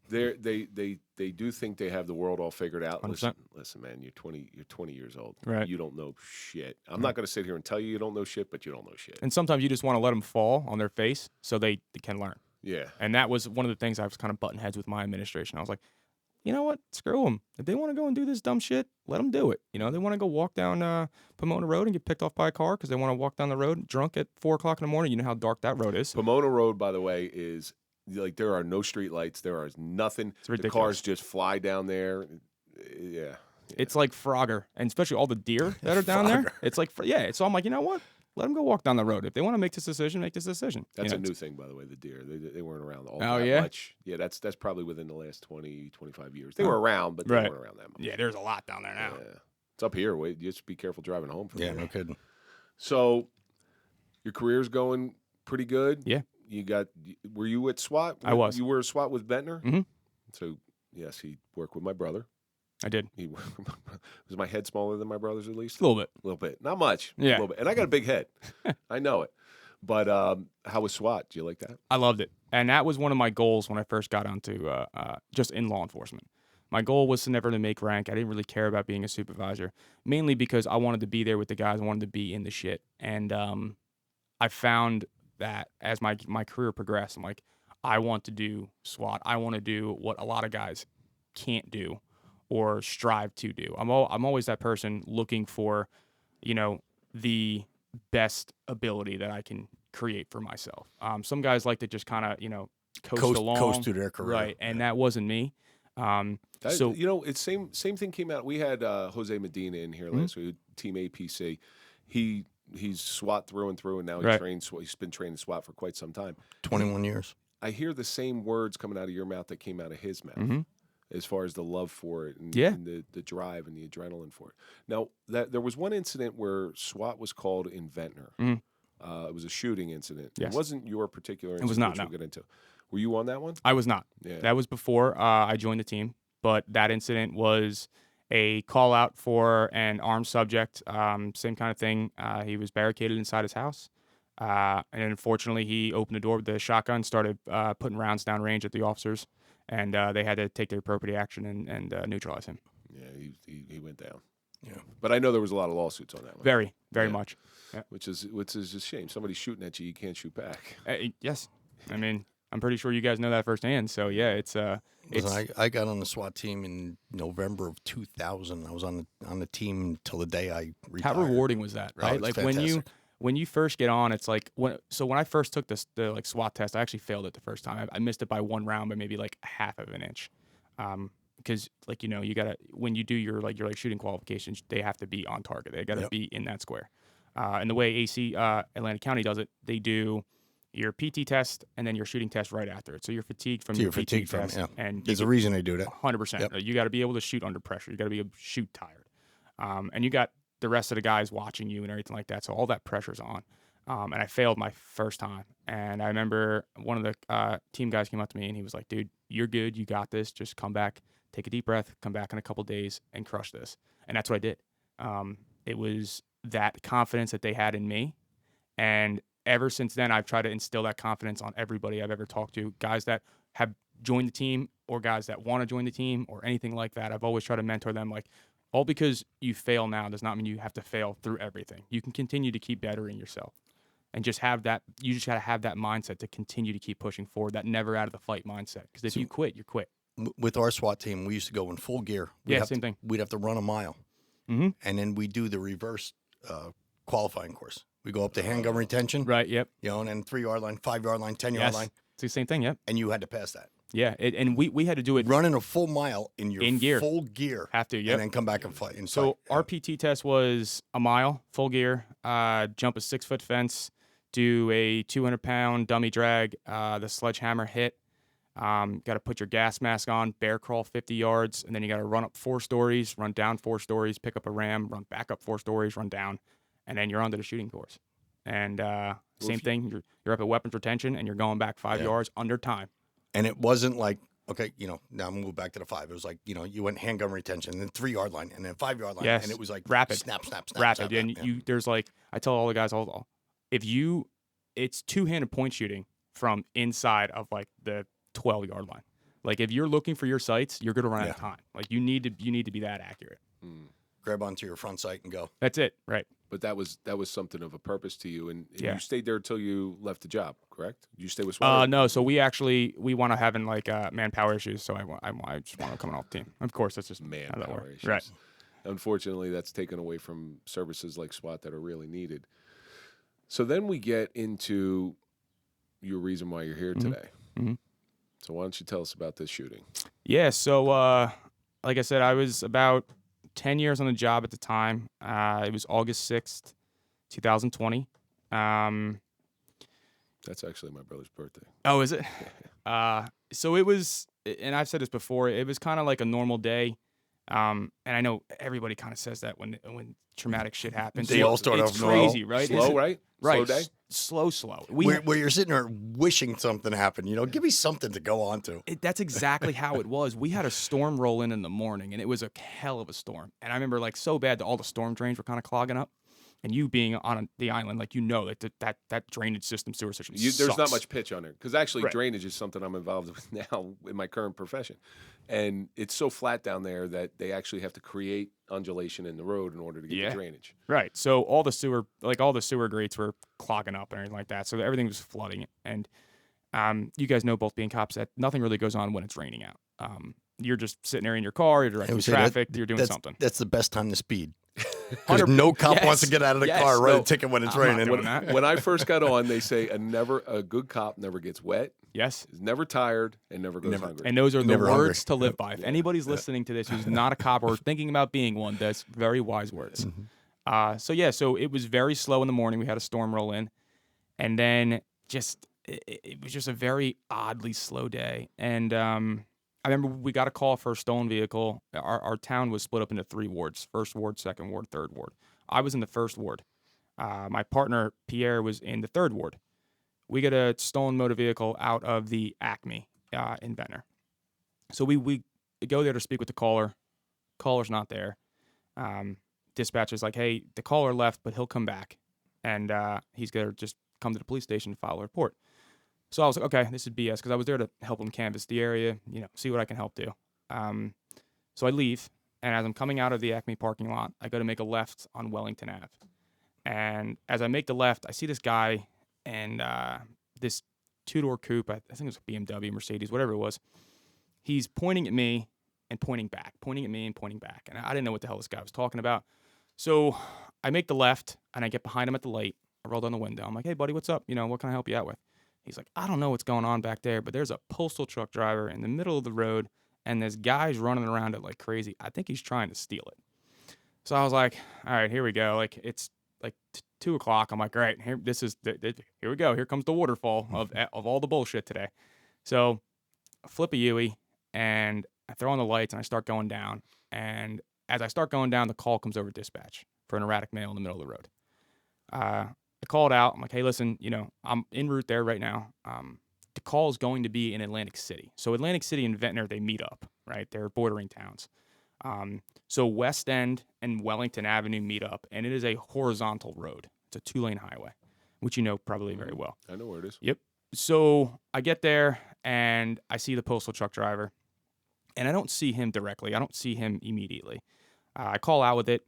[SPEAKER 2] they do think they have the world all figured out.
[SPEAKER 4] 100%.
[SPEAKER 2] Listen, man, you're 20 years old.
[SPEAKER 4] Right.
[SPEAKER 2] You don't know shit. I'm not going to sit here and tell you don't know shit, but you don't know shit.
[SPEAKER 4] And sometimes you just want to let them fall on their face so they can learn.
[SPEAKER 2] Yeah.
[SPEAKER 4] And that was one of the things I was kind of butting heads with my administration. I was like, you know what? Screw them. If they want to go and do this dumb shit, let them do it. You know, they want to go walk down Pomona Road and get picked off by a car because they want to walk down the road drunk at 4 o'clock in the morning. You know how dark that road is.
[SPEAKER 2] Pomona Road, by the way, is like there are no street lights. There is nothing.
[SPEAKER 4] It's ridiculous.
[SPEAKER 2] The cars just fly down there. Yeah.
[SPEAKER 4] It's like Frogger, and especially all the deer that are down there. It's like, so I'm like, you know what? Let them go walk down the road. If they want to make this decision, make this decision.
[SPEAKER 2] That's a new thing, by the way, the deer. They weren't around all
[SPEAKER 4] that
[SPEAKER 2] much. Yeah, that's probably within the last 20, 25 years. They were around, but they weren't around that much.
[SPEAKER 4] Yeah, there's a lot down there now.
[SPEAKER 2] Yeah. It's up here. Wait, just be careful driving home from there.
[SPEAKER 3] No kidding.
[SPEAKER 2] So your career's going pretty good.
[SPEAKER 4] Yeah.
[SPEAKER 2] Were you at SWAT?
[SPEAKER 4] I was.
[SPEAKER 2] You were at SWAT with Ventnor?
[SPEAKER 4] Mm-hmm.
[SPEAKER 2] So, yes, he worked with my brother.
[SPEAKER 4] I did.
[SPEAKER 2] Was my head smaller than my brother's at least?
[SPEAKER 4] A little bit.
[SPEAKER 2] Not much.
[SPEAKER 4] Yeah.
[SPEAKER 2] A little bit. And I got a big head. I know it. But how was SWAT? Do you like that?
[SPEAKER 4] I loved it. And that was one of my goals when I first got onto just in law enforcement. My goal was to never to make rank. I didn't really care about being a supervisor, mainly because I wanted to be there with the guys. I wanted to be in the shit. And I found that as my career progressed, I'm like, I want to do SWAT. I want to do what a lot of guys can't do or strive to do. I'm always that person looking for, you know, the best ability that I can create for myself. Some guys like to just kind of, you know, coast along.
[SPEAKER 3] Coast through their career.
[SPEAKER 4] Right, and that wasn't me. So
[SPEAKER 2] you know, it's same thing came out. We had Jose Medina in here last week, Team APC. He's SWAT through and through, and now he's been training SWAT for quite some time.
[SPEAKER 3] 21 years.
[SPEAKER 2] I hear the same words coming out of your mouth that came out of his mouth, as far as the love for it and the drive and the adrenaline for it. Now, there was one incident where SWAT was called in Ventnor. It was a shooting incident.
[SPEAKER 4] Yes.
[SPEAKER 2] It wasn't your particular incident.
[SPEAKER 4] It was not,
[SPEAKER 2] which
[SPEAKER 4] no.
[SPEAKER 2] we'll get into. Were you on that one?
[SPEAKER 4] I was not.
[SPEAKER 2] Yeah.
[SPEAKER 4] That was before I joined the team, but that incident was a call out for an armed subject. Same kind of thing. He was barricaded inside his house. And unfortunately, he opened the door with the shotgun, started putting rounds down range at the officers, and they had to take the appropriate action and neutralize him.
[SPEAKER 2] Yeah, he went down.
[SPEAKER 3] Yeah.
[SPEAKER 2] But I know there was a lot of lawsuits on that one.
[SPEAKER 4] Very much. Yeah.
[SPEAKER 2] Which is a shame. Somebody's shooting at you can't shoot back.
[SPEAKER 4] Yes. I mean, I'm pretty sure you guys know that firsthand. So, yeah, it's
[SPEAKER 3] Listen, I got on the SWAT team in November of 2000. I was on the team till the day I retired.
[SPEAKER 4] How rewarding was that, right?
[SPEAKER 3] Oh,
[SPEAKER 4] like
[SPEAKER 3] fantastic.
[SPEAKER 4] when you first get on, it's like when I first took the like SWAT test, I actually failed it the first time. I missed it by 1 round, by maybe like half of an inch. Because like, you know, you gotta, when you do your shooting qualifications, they have to be on target. They gotta be in that square. And the way AC Atlantic County does it, they do your PT test and then your shooting test right after it. So you're fatigued from your PT test. And
[SPEAKER 3] there's a reason they do that.
[SPEAKER 4] 100%.
[SPEAKER 3] Yep.
[SPEAKER 4] You got to be able to shoot under pressure. You got to be able to shoot tired. And you got the rest of the guys watching you and everything like that. So all that pressure's on. and I failed my first time. And I remember one of the team guys came up to me and he was like, dude, you're good. You got this. Just come back, take a deep breath, come back in a couple days and crush this. And that's what I did. It was that confidence that they had in me. And ever since then, I've tried to instill that confidence on everybody I've ever talked to, guys that have joined the team or guys that want to join the team or anything like that. I've always tried to mentor them. Like, all because you fail now does not mean you have to fail through everything. You can continue to keep bettering yourself. And just have that, you just got to have that mindset to continue to keep pushing forward, that never out of the fight mindset. Because if you quit, you quit.
[SPEAKER 3] With our SWAT team, we used to go in full gear.
[SPEAKER 4] Same thing.
[SPEAKER 3] We'd have to run a mile.
[SPEAKER 4] Mm-hmm.
[SPEAKER 3] And then we do the reverse qualifying course. We go up to handgun retention.
[SPEAKER 4] Right, yep.
[SPEAKER 3] You know, and then 3-yard line, 5-yard line, 10-yard line.
[SPEAKER 4] It's the same thing, yep.
[SPEAKER 3] And you had to pass that.
[SPEAKER 4] Yeah, and we had to do it.
[SPEAKER 3] Running a full mile in your
[SPEAKER 4] gear.
[SPEAKER 3] full gear.
[SPEAKER 4] Have to, yep.
[SPEAKER 3] And then come back and fight.
[SPEAKER 4] So our PT test was a mile, full gear, jump a 6-foot fence, do a 200-pound dummy drag, the sledgehammer hit. Got to put your gas mask on, bear crawl 50 yards, and then you got to run up 4 stories, run down 4 stories, pick up a ram, run back up 4 stories, run down, and then you're onto the shooting course. And same thing, you're up at weapons retention, and you're going back 5 yards under time. And
[SPEAKER 3] it wasn't like, okay, you know, now I'm going to move back to the 5. It was like, you know, you went handgun retention, and then 3-yard line, and then 5-yard line,
[SPEAKER 4] yes.
[SPEAKER 3] and it was like
[SPEAKER 4] rapid,
[SPEAKER 3] snap.
[SPEAKER 4] Rapid, and you there's like, I tell all the guys, it's two-handed point shooting from inside of like the 12-yard line. Like, if you're looking for your sights, you're going to run out of time. Like, you need to be that accurate.
[SPEAKER 3] Grab onto your front sight and go.
[SPEAKER 4] That's it, right?
[SPEAKER 2] But that was something of a purpose to you, and you stayed there until you left the job, correct? You stay with SWAT?
[SPEAKER 4] No. So we wound up having like manpower issues. So I just want to come off the team. Of course, that's just
[SPEAKER 2] manpower issues,
[SPEAKER 4] right?
[SPEAKER 2] Unfortunately, that's taken away from services like SWAT that are really needed. So then we get into your reason why you're here today.
[SPEAKER 4] Mm-hmm.
[SPEAKER 2] So why don't you tell us about this shooting?
[SPEAKER 4] Yeah. So like I said, I was about 10 years on the job at the time. It was August 6th, 2020.
[SPEAKER 2] That's actually my brother's birthday.
[SPEAKER 4] Oh, is it? So it was, and I've said this before, it was kind of like a normal day. And I know everybody kind of says that when traumatic shit happens.
[SPEAKER 3] They all start off
[SPEAKER 4] It's crazy, right?
[SPEAKER 2] Slow, right?
[SPEAKER 4] Right.
[SPEAKER 2] Slow day?
[SPEAKER 4] Slow.
[SPEAKER 3] Where you're sitting there wishing something happened. You know, give me something to go on to.
[SPEAKER 4] That's exactly how it was. We had a storm roll in the morning, and it was a hell of a storm. And I remember, like, so bad that all the storm drains were kind of clogging up. And you being on the island, like, you know, like that drainage system, sewer system
[SPEAKER 2] there's not much pitch on there. Because actually,
[SPEAKER 4] right.
[SPEAKER 2] Drainage is something I'm involved with now in my current profession. And it's so flat down there that they actually have to create undulation in the road in order to get the drainage.
[SPEAKER 4] Right. So all the sewer grates were clogging up and everything like that. So everything was flooding. And you guys know, both being cops, that nothing really goes on when it's raining out. You're just sitting there in your car, you're directing traffic, you're doing something.
[SPEAKER 3] That's the best time to speed. Because no cop wants to get out of the car, write a ticket when it's raining.
[SPEAKER 2] When I first got on, they say a good cop never gets wet.
[SPEAKER 4] Yes.
[SPEAKER 2] Is never tired and never goes hungry.
[SPEAKER 4] And those are the words to live by. If anybody's listening to this who's not a cop or thinking about being one, that's very wise words. Mm-hmm. So it was very slow in the morning. We had a storm roll in. And then it was just a very oddly slow day. And I remember we got a call for a stolen vehicle. Our town was split up into 3 wards: 1st ward, 2nd ward, 3rd ward. I was in the 1st ward. My partner, Pierre, was in the 3rd ward. We get a stolen motor vehicle out of the Acme in Ventnor. So we go there to speak with the caller. Caller's not there. Dispatcher's like, hey, the caller left, but he'll come back. And he's going to just come to the police station to file a report. So I was like, okay, this is BS, because I was there to help him canvass the area, see what I can help do. So I leave, and as I'm coming out of the Acme parking lot, I go to make a left on Wellington Ave. And as I make the left, I see this guy and this 2-door coupe, I think it was a BMW, Mercedes, whatever it was. He's pointing at me and pointing back, And I didn't know what the hell this guy was talking about. So I make the left, and I get behind him at the light. I roll down the window. I'm like, hey, buddy, what's up? What can I help you out with? He's like, I don't know what's going on back there, but there's a postal truck driver in the middle of the road, and this guy's running around it like crazy. I think he's trying to steal it. So I was like, all right, here we go. Like, it's like 2 o'clock. I'm like, all right, here we go. Here comes the waterfall of all the bullshit today. So I flip a Yui, and I throw on the lights, and I start going down. And as I start going down, the call comes over dispatch for an erratic male in the middle of the road. I called out. I'm like, hey, listen, I'm en route there right now. The call is going to be in Atlantic City. So Atlantic City and Ventnor, they meet up, right? They're bordering towns. So West End and Wellington Avenue meet up, and it is a horizontal road. It's a 2-lane highway, which you know probably very well.
[SPEAKER 2] I know where it is.
[SPEAKER 4] Yep. So I get there, and I see the postal truck driver, and I don't see him directly. I don't see him immediately. I call out with it,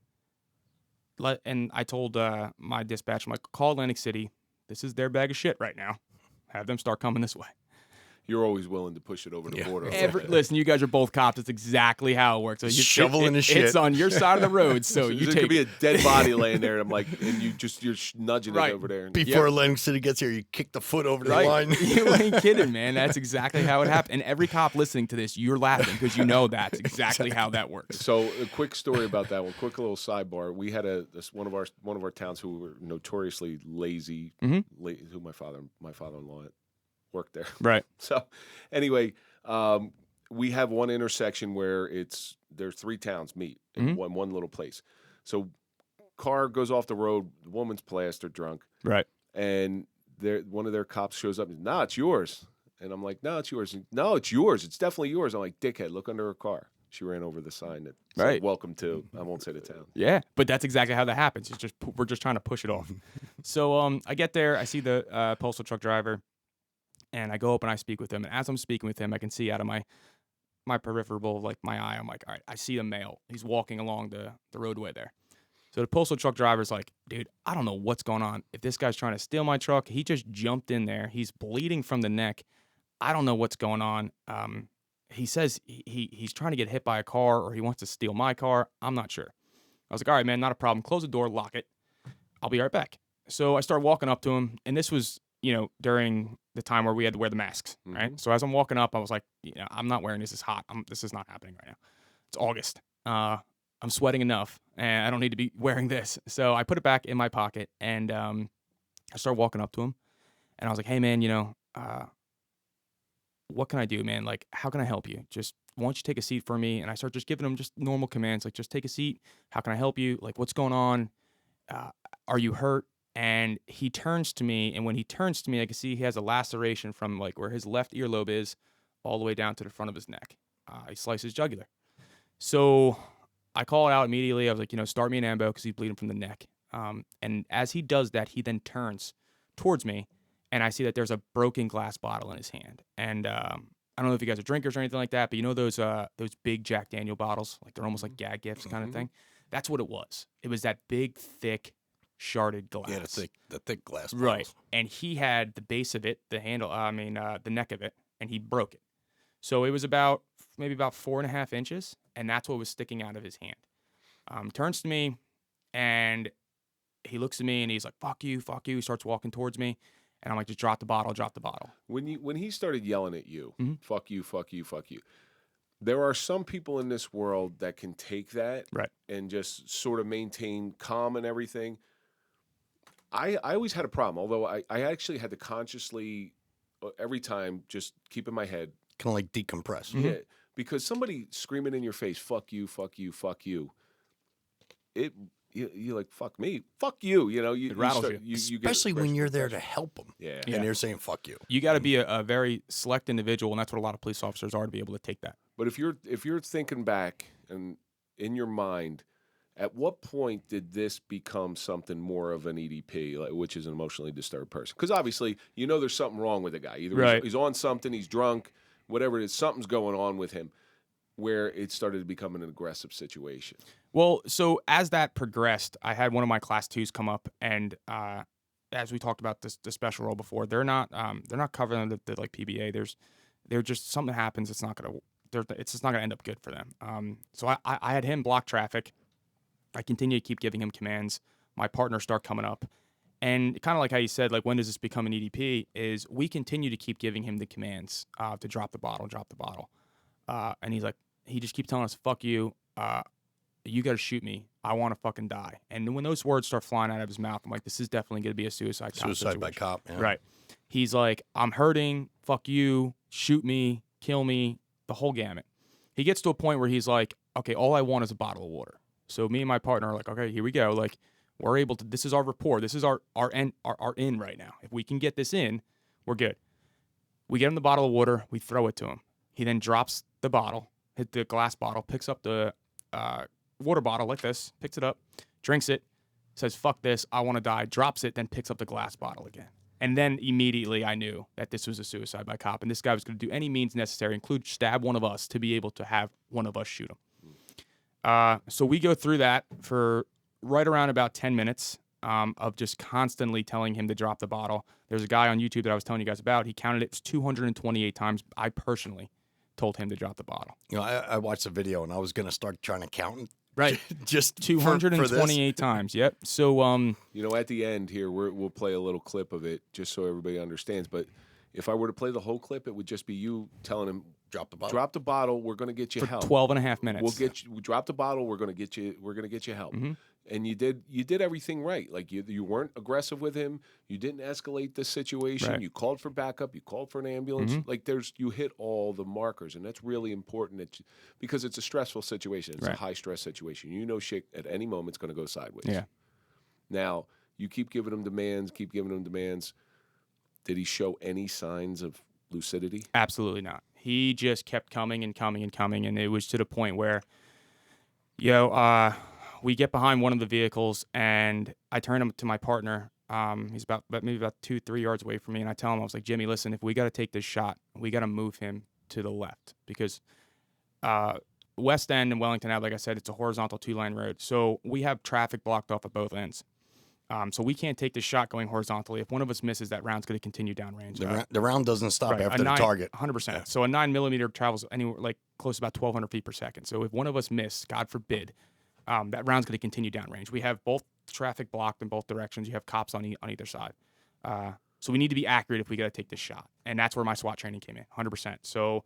[SPEAKER 4] and I told my dispatch, I'm like, call Atlantic City. This is their bag of shit right now. Have them start coming this way.
[SPEAKER 2] You're always willing to push it over the border.
[SPEAKER 4] Listen, you guys are both cops. That's exactly how it works. So
[SPEAKER 3] Shoveling the shit.
[SPEAKER 4] It's on your side of the road, so you
[SPEAKER 2] there
[SPEAKER 4] take
[SPEAKER 2] could be a dead body laying there, and I'm like, and you're nudging it over there.
[SPEAKER 3] Before Atlantic City gets here, you kick the foot over the line.
[SPEAKER 4] You ain't kidding, man. That's exactly how it happened. And every cop listening to this, you're laughing because you know that's exactly how that works.
[SPEAKER 2] So a quick story about that one. Quick little sidebar. We had one of our towns who were notoriously lazy. Who my father-in-law worked there.
[SPEAKER 4] Right.
[SPEAKER 2] So anyway, we have one intersection where there's 3 towns meet in one little place. So car goes off the road, the woman's plastered drunk.
[SPEAKER 4] Right.
[SPEAKER 2] And one of their cops shows up and, nah, it's yours. And I'm like, no, it's yours. And, no, it's yours. It's definitely yours. I'm like, dickhead, look under her car. She ran over the sign that said, welcome to, I won't say the town.
[SPEAKER 4] Yeah, but that's exactly how that happens. We're just trying to push it off. So I get there, I see the postal truck driver, and I go up and I speak with him. And as I'm speaking with him, I can see out of my peripheral, like my eye, I'm like, all right, I see a male. He's walking along the roadway there. So the postal truck driver's like, dude, I don't know what's going on. If this guy's trying to steal my truck, he just jumped in there. He's bleeding from the neck. I don't know what's going on. He says he's trying to get hit by a car or he wants to steal my car. I'm not sure. I was like, all right, man, not a problem. Close the door, lock it. I'll be right back. So I start walking up to him, and this was, during the time where we had to wear the masks, right? So as I'm walking up, I was like, I'm not wearing this. It's hot. This is not happening right now. It's August. I'm sweating enough, and I don't need to be wearing this. So I put it back in my pocket, and I started walking up to him, and I was like, hey, man, what can I do, man? Like, how can I help you? Just, why don't you take a seat for me? And I start just giving him just normal commands, like, just take a seat. How can I help you? Like, what's going on? Are you hurt? And he turns to me, and when he turns to me, I can see he has a laceration from, like, where his left earlobe is all the way down to the front of his neck. He sliced his jugular. So I call it out immediately. I was like, start me an ambo because he's bleeding from the neck. And as he does that, he then turns towards me, and I see that there's a broken glass bottle in his hand. And I don't know if you guys are drinkers or anything like that, but those big Jack Daniel bottles, like they're almost like gag gifts kind of thing. That's what it was. It was that big, thick, sharded glass.
[SPEAKER 3] Yeah, the thick glass bottles.
[SPEAKER 4] Right. And he had the base of it, the neck of it, and he broke it. So it was maybe about 4.5 inches, and that's what was sticking out of his hand. Turns to me, and he looks at me, and he's like, fuck you. He starts walking towards me, and I'm like, just drop the bottle.
[SPEAKER 2] When he started yelling at you, fuck you, there are some people in this world that can take that and just sort of maintain calm and everything. I always had a problem, although I actually had to consciously, every time, just keep in my head.
[SPEAKER 3] Kind of like decompress.
[SPEAKER 2] Yeah, because somebody screaming in your face, fuck you, you're like, fuck me, fuck you.
[SPEAKER 4] It rattles you.
[SPEAKER 3] Especially when you're there to help them.
[SPEAKER 2] Yeah.
[SPEAKER 3] And you're saying, fuck you.
[SPEAKER 4] You got to be a very select individual, and that's what a lot of police officers are, to be able to take that.
[SPEAKER 2] But if you're thinking back and in your mind, at what point did this become something more of an EDP, which is an emotionally disturbed person? Because obviously, there's something wrong with the guy. Either he's on something, he's drunk, whatever it is, something's going on with him, where it started to become an aggressive situation. Well,
[SPEAKER 4] so as that progressed, I had one of my class 2s come up, and as we talked about the special role before, they're not covering the like PBA. They're just something happens. It's just not gonna end up good for them. So I had him block traffic. I continue to keep giving him commands. My partners start coming up. And kind of like how you said, like, when does this become an EDP, is we continue to keep giving him the commands to drop the bottle. And he just keeps telling us, fuck you, you got to shoot me. I want to fucking die. And when those words start flying out of his mouth, I'm like, this is definitely going to be a suicide
[SPEAKER 3] by cop. Yeah.
[SPEAKER 4] Right. He's like, I'm hurting, fuck you, shoot me, kill me, the whole gamut. He gets to a point where he's like, okay, all I want is a bottle of water. So me and my partner are like, okay, here we go. Like, We're able to. This is our rapport. This is our in right now. If we can get this in, we're good. We get him the bottle of water. We throw it to him. He then drops the bottle, hit the glass bottle, picks up the water bottle like this, picks it up, drinks it, says, "Fuck this, I want to die," drops it, then picks up the glass bottle again. And then immediately I knew that this was a suicide by cop, and this guy was going to do any means necessary, include stab one of us, to be able to have one of us shoot him. So we go through that for right around about 10 minutes of just constantly telling him to drop the bottle. There's a guy on YouTube that I was telling you guys about. He counted it 228 times. I personally told him to drop the bottle.
[SPEAKER 3] I watched the video, and I was going to start trying to count.
[SPEAKER 4] Right.
[SPEAKER 3] Just
[SPEAKER 4] 228 times. Yep. So,
[SPEAKER 2] at the end here, we'll play a little clip of it just so everybody understands. But if I were to play the whole clip, it would just be you telling him, drop the bottle. Drop the bottle. We're going to get you
[SPEAKER 4] for
[SPEAKER 2] help.
[SPEAKER 4] 12 and a half minutes.
[SPEAKER 2] We'll get you. Drop the bottle. We're going to get you. We're going to get you help.
[SPEAKER 4] Mm-hmm.
[SPEAKER 2] And you did everything right. Like you weren't aggressive with him. You didn't escalate the situation.
[SPEAKER 4] Right.
[SPEAKER 2] You called for backup. You called for an ambulance.
[SPEAKER 4] Mm-hmm.
[SPEAKER 2] Like you hit all the markers, and that's really important. Because it's a stressful situation. It's
[SPEAKER 4] right.
[SPEAKER 2] a high stress situation. You know, shit at any moment is going to go sideways.
[SPEAKER 4] Yeah.
[SPEAKER 2] Now you keep giving him demands. Did he show any signs of lucidity?
[SPEAKER 4] Absolutely not. He just kept coming and coming and coming, and it was to the point where, we get behind one of the vehicles, and I turn him to my partner. He's maybe about 2-3 yards away from me, and I tell him, I was like, "Jimmy, listen, if we got to take this shot, we got to move him to the left because West End and Wellington Ave, like I said, it's a horizontal 2-lane road, so we have traffic blocked off at both ends. So we can't take this shot going horizontally. If one of us misses, that round's going to continue downrange.
[SPEAKER 3] The round doesn't stop
[SPEAKER 4] right,
[SPEAKER 3] after the target.
[SPEAKER 4] 100%.
[SPEAKER 3] Yeah.
[SPEAKER 4] So a 9mm travels anywhere like close to about 1,200 feet per second. So if one of us miss, God forbid, that round's going to continue downrange. We have both traffic blocked in both directions. You have cops on either side. So we need to be accurate if we got to take this shot. And that's where my SWAT training came in, 100%. So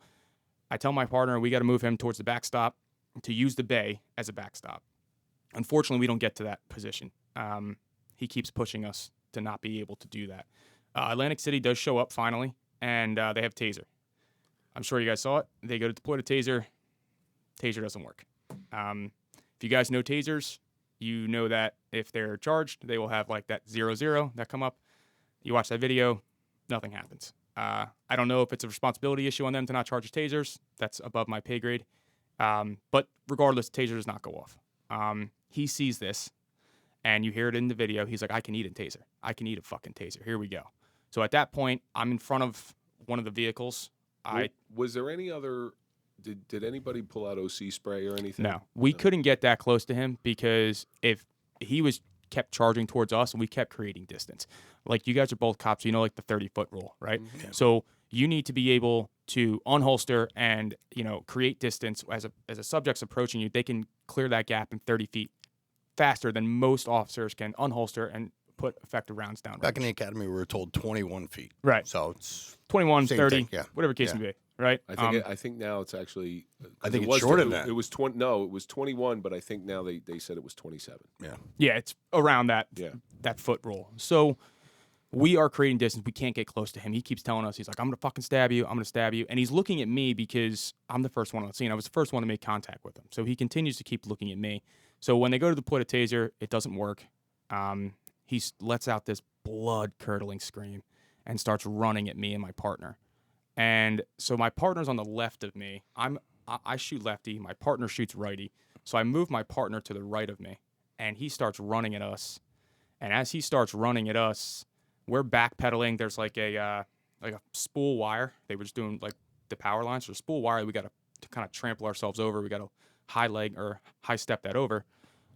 [SPEAKER 4] I tell my partner we got to move him towards the backstop to use the bay as a backstop. Unfortunately, we don't get to that position. He keeps pushing us to not be able to do that. Atlantic City does show up finally, and they have taser. I'm sure you guys saw it. They go to deploy the taser. Taser doesn't work. If you guys know tasers, you know that if they're charged, they will have like that 0-0 that come up. You watch that video, nothing happens. I don't know if it's a responsibility issue on them to not charge tasers. That's above my pay grade. But regardless, taser does not go off. He sees this, and you hear it in the video. He's like, I can eat a taser. I can eat a fucking taser. Here we go. So at that point, I'm in front of one of the vehicles.
[SPEAKER 2] Was there any other... Did anybody pull out OC spray or anything?
[SPEAKER 4] No. We couldn't get that close to him because if he kept charging towards us and we kept creating distance. Like, you guys are both cops, like the 30-foot rule, right? Mm-hmm. So you need to be able to unholster and, create distance as a subject's approaching you. They can clear that gap in 30 feet faster than most officers can unholster and put effective rounds down.
[SPEAKER 3] Back in the academy, we were told 21 feet.
[SPEAKER 4] Right.
[SPEAKER 3] So it's
[SPEAKER 4] 21, 30,
[SPEAKER 3] thing, yeah.
[SPEAKER 4] whatever case may be. Right.
[SPEAKER 2] I think now it's actually.
[SPEAKER 3] I think it's shorter than that.
[SPEAKER 2] It was 20. No, it was 21. But I think now they said it was 27.
[SPEAKER 3] Yeah.
[SPEAKER 4] Yeah, it's around that.
[SPEAKER 2] Yeah.
[SPEAKER 4] That foot rule. So we are creating distance. We can't get close to him. He keeps telling us, he's like, I'm gonna fucking stab you. I'm gonna stab you. And he's looking at me because I'm the first one on the scene. I was the first one to make contact with him. So he continues to keep looking at me. So when they go to deploy the taser, it doesn't work. He lets out this blood-curdling scream and starts running at me and my partner. And so my partner's on the left of me. I shoot lefty. My partner shoots righty. So I move my partner to the right of me, and he starts running at us. And as he starts running at us, we're backpedaling. There's like a spool wire. They were just doing like the power lines. So spool wire, we got to kind of trample ourselves over. We got to high step that over.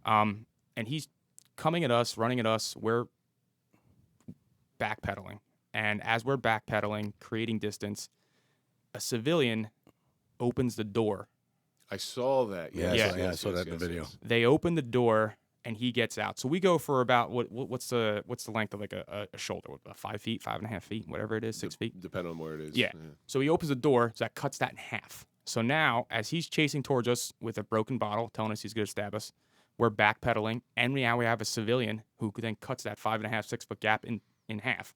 [SPEAKER 4] And he's coming at us, running at us. We're backpedaling. And as we're backpedaling, creating distance, a civilian opens the door.
[SPEAKER 2] I saw that.
[SPEAKER 3] I saw that in the video.
[SPEAKER 4] They open the door, and he gets out. So we go for about what's the length of like a shoulder? 5 feet, 5.5 feet, whatever it is, 6 feet,
[SPEAKER 2] depending on where it is.
[SPEAKER 4] Yeah. So he opens the door, so that cuts that in half. So now, as he's chasing towards us with a broken bottle, telling us he's going to stab us, we're backpedaling, and now we have a civilian who then cuts that 5.5, 6 foot gap in half.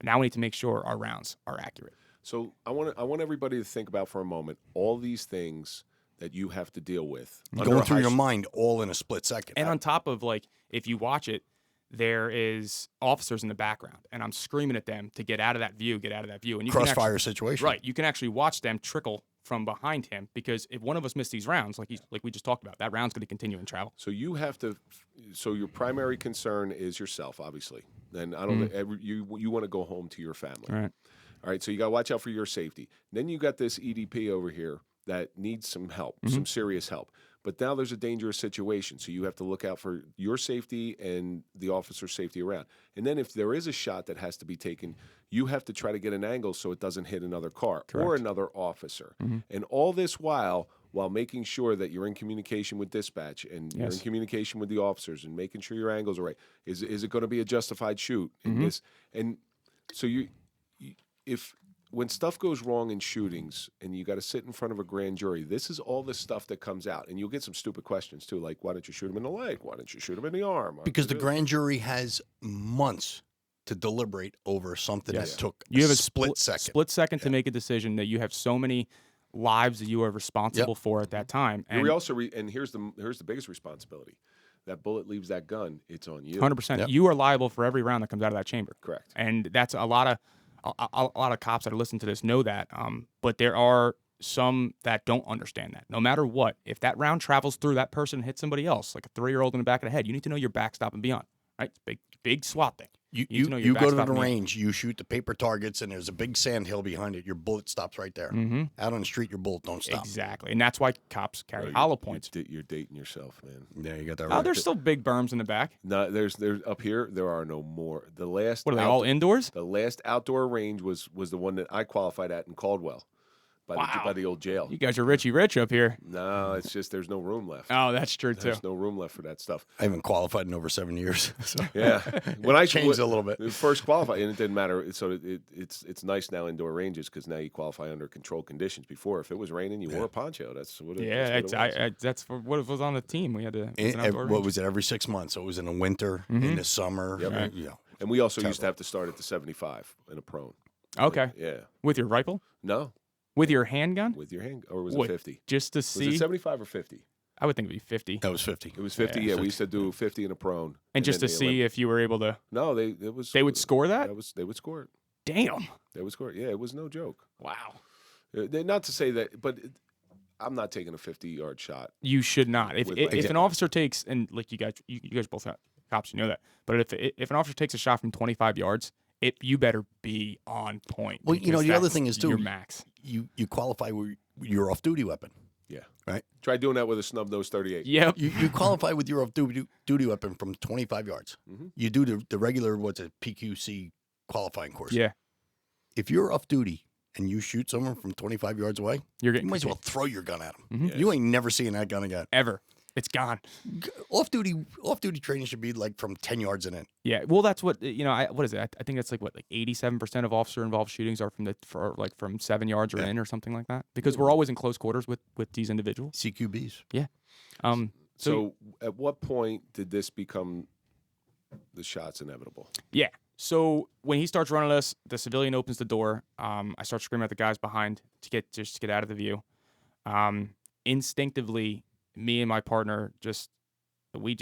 [SPEAKER 4] Now we need to make sure our rounds are accurate.
[SPEAKER 2] So I want everybody to think about for a moment all these things that you have to deal with.
[SPEAKER 3] Going through your mind all in a split second.
[SPEAKER 4] And on top of, like, if you watch it, there is officers in the background, and I'm screaming at them to get out of that view, And you
[SPEAKER 3] Crossfire situation.
[SPEAKER 4] Right. You can actually watch them trickle from behind him, because if one of us missed these rounds, like we just talked about, that round's going to continue and travel.
[SPEAKER 2] So you have to. So your primary concern is yourself, obviously. Then I don't. You want to go home to your family.
[SPEAKER 4] Right.
[SPEAKER 2] All right. So you got to watch out for your safety. Then you got this EDP over here that needs some help, some serious help. But now there's a dangerous situation, so you have to look out for your safety and the officer's safety around. And then if there is a shot that has to be taken, you have to try to get an angle so it doesn't hit another car or another officer. And all this while making sure that you're in communication with dispatch and you're in communication with the officers and making sure your angles are right. Is it going to be a justified shoot in this? And so when stuff goes wrong in shootings and you got to sit in front of a grand jury, this is all the stuff that comes out. And you'll get some stupid questions, too, like, why don't you shoot him in the leg? Why don't you shoot him in the arm?
[SPEAKER 3] Because the grand jury has months to deliberate over something that took
[SPEAKER 4] you have a
[SPEAKER 3] split second.
[SPEAKER 4] Split second to make a decision that you have so many lives that you are responsible for at that time.
[SPEAKER 2] And we also and here's the biggest responsibility. That bullet leaves that gun, it's on you.
[SPEAKER 4] 100%. Yep. You are liable for every round that comes out of that chamber.
[SPEAKER 2] Correct.
[SPEAKER 4] And that's a lot of cops that are listening to this know that, but there are some that don't understand that. No matter what, if that round travels through that person and hits somebody else, like a 3-year-old in the back of the head, you need to know your backstop and beyond. Right? It's big SWAT thing.
[SPEAKER 3] You go to the range, you shoot the paper targets, and there's a big sand hill behind it. Your bullet stops right there. Out on the street, your bullet don't stop.
[SPEAKER 4] Exactly, and that's why cops carry hollow points.
[SPEAKER 2] You're dating yourself, man.
[SPEAKER 3] Yeah, you got that
[SPEAKER 4] right.
[SPEAKER 3] Oh,
[SPEAKER 4] there's still big berms in the back.
[SPEAKER 2] No, there's up here. There are no more. The last.
[SPEAKER 4] What are they all indoors?
[SPEAKER 2] The last outdoor range was the one that I qualified at in Caldwell. By the old jail.
[SPEAKER 4] You guys are Richie Rich up here.
[SPEAKER 2] No, it's just there's no room left.
[SPEAKER 4] Oh, that's true, too.
[SPEAKER 2] There's no room left for that stuff.
[SPEAKER 3] I haven't qualified in over 7 years. So.
[SPEAKER 2] Yeah. When I
[SPEAKER 3] changed a little bit.
[SPEAKER 2] First qualified, and it didn't matter. So it's nice now indoor ranges because now you qualify under controlled conditions. Before, if it was raining, you wore a poncho. That's what it
[SPEAKER 4] that's what was on the team. We had to.
[SPEAKER 3] What was it? Every 6 months. So it was in the winter, in the summer.
[SPEAKER 2] Yep.
[SPEAKER 3] Right.
[SPEAKER 2] And we also used to have to start at the 75 in a prone.
[SPEAKER 4] Okay.
[SPEAKER 2] Yeah.
[SPEAKER 4] With your rifle?
[SPEAKER 2] No.
[SPEAKER 4] With your handgun?
[SPEAKER 2] With your hand, or was it 50?
[SPEAKER 4] Just to see.
[SPEAKER 2] Was it 75 or 50?
[SPEAKER 4] I would think it'd be 50.
[SPEAKER 3] That was 50.
[SPEAKER 2] It was 50. Yeah, we used to do 50 in a prone.
[SPEAKER 4] And just to see if you were able to.
[SPEAKER 2] No, they
[SPEAKER 4] would score that.
[SPEAKER 2] They would score it.
[SPEAKER 4] Damn.
[SPEAKER 2] They would score it. Yeah, it was no joke.
[SPEAKER 4] Wow.
[SPEAKER 2] Not to say that, but I'm not taking a 50-yard shot.
[SPEAKER 4] You should not. If an officer takes, and like you guys both have cops, you know that. But if an officer takes a shot from 25 yards. You better be on point.
[SPEAKER 3] Well, the other thing is, too,
[SPEAKER 4] your max.
[SPEAKER 3] You qualify with your off-duty weapon.
[SPEAKER 2] Yeah.
[SPEAKER 3] Right?
[SPEAKER 2] Try doing that with a snub-nosed 38.
[SPEAKER 4] Yep.
[SPEAKER 3] You qualify with your off-duty weapon from 25 yards. You do the regular, PQC qualifying course.
[SPEAKER 4] Yeah.
[SPEAKER 3] If you're off-duty and you shoot someone from 25 yards away, you might as well throw your gun at them. You ain't never seeing that gun again.
[SPEAKER 4] Ever. It's gone.
[SPEAKER 3] Off-duty training should be like from 10 yards and in.
[SPEAKER 4] Yeah, well, that's what what is it? I think that's like 87% of officer-involved shootings are from 7 yards or in or something like that. Because we're always in close quarters with these individuals.
[SPEAKER 3] CQBs.
[SPEAKER 4] Yeah.
[SPEAKER 2] So at what point did this become the shots inevitable?
[SPEAKER 4] Yeah. So when he starts running us, the civilian opens the door. I start screaming at the guys behind to get out of the view. Instinctively, me and my partner we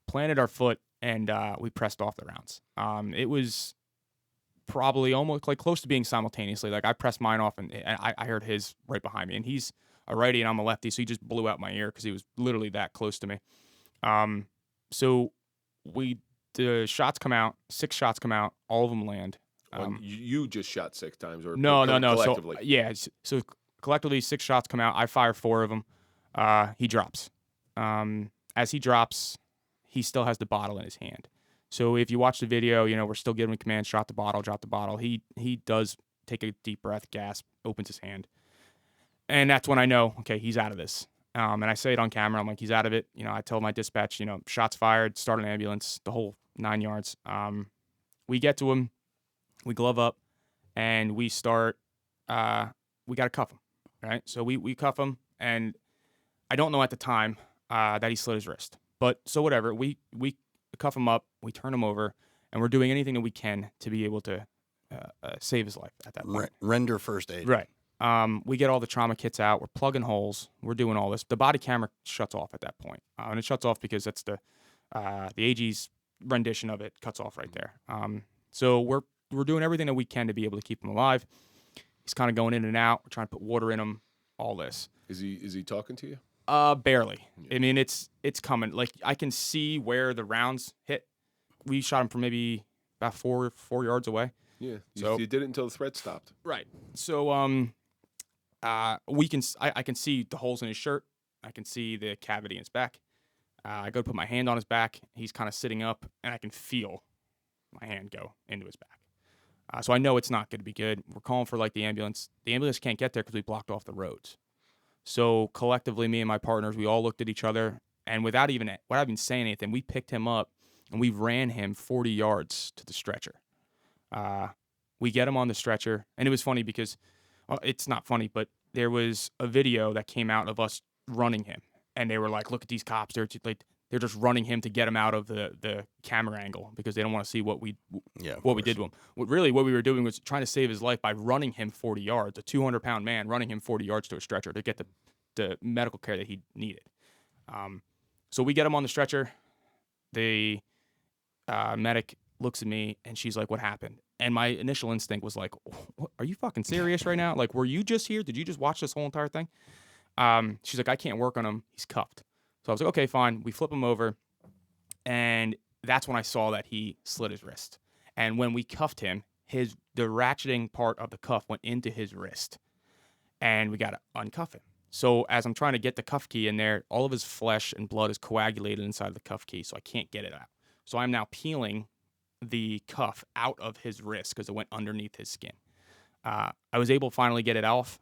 [SPEAKER 4] planted our foot and we pressed off the rounds. It was probably almost like close to being simultaneously. Like I pressed mine off and I heard his right behind me, and he's a righty and I'm a lefty, so he just blew out my ear because he was literally that close to me. So the shots come out, 6 shots come out, all of them land.
[SPEAKER 2] You just shot 6 times, or
[SPEAKER 4] no,
[SPEAKER 2] collectively?
[SPEAKER 4] So collectively 6 shots come out. I fire 4 of them. He drops. As he drops, he still has the bottle in his hand. So if you watch the video, we're still giving commands, drop the bottle. He does take a deep breath, gasp, opens his hand. And that's when I know, okay, he's out of this. And I say it on camera. I'm like, he's out of it. I tell my dispatch, shots fired, start an ambulance, the whole 9 yards. We get to him, we glove up, and we start, we got to cuff him, right? So we cuff him, and I don't know at the time that he slit his wrist. But so whatever, we cuff him up, we turn him over, and we're doing anything that we can to be able to save his life at that point.
[SPEAKER 3] Render first aid.
[SPEAKER 4] Right. We get all the trauma kits out. We're plugging holes. We're doing all this. The body camera shuts off at that point. And it shuts off because that's the AG's rendition of it cuts off right there. So we're doing everything that we can to be able to keep him alive. He's kind of going in and out. We're trying to put water in him, all this.
[SPEAKER 2] Is he talking to you?
[SPEAKER 4] Barely. Yeah. I mean, it's coming. Like, I can see where the rounds hit. We shot him from maybe about four yards away.
[SPEAKER 2] Yeah. You did it until the threat stopped.
[SPEAKER 4] Right. So I can see the holes in his shirt. I can see the cavity in his back. I go to put my hand on his back. He's kind of sitting up, and I can feel my hand go into his back. So I know it's not going to be good. We're calling for the ambulance. The ambulance can't get there because we blocked off the roads. So collectively, me and my partners, we all looked at each other, and without even saying anything, we picked him up and we ran him 40 yards to the stretcher. We get him on the stretcher, and it was funny because it's not funny, but there was a video that came out of us running him, and they were like, "Look at these cops! They're just running him to get him out of the camera angle because they don't want to see what we did to him." What we were doing was trying to save his life by running him 40 yards, a 200-pound man running him 40 yards to a stretcher to get the medical care that he needed. So we get him on the stretcher. The medic looks at me, and she's like, "What happened?" And my initial instinct was like, "Are you fucking serious right now? Like, were you just here? Did you just watch this whole entire thing?" She's like, "I can't work on him. He's cuffed." So I was like, "Okay, fine." We flip him over, and that's when I saw that he slit his wrist. And when we cuffed him, the ratcheting part of the cuff went into his wrist, and we got to uncuff him. So as I'm trying to get the cuff key in there, all of his flesh and blood is coagulated inside the cuff key, so I can't get it out. So I'm now peeling the cuff out of his wrist because it went underneath his skin. I was able to finally get it off,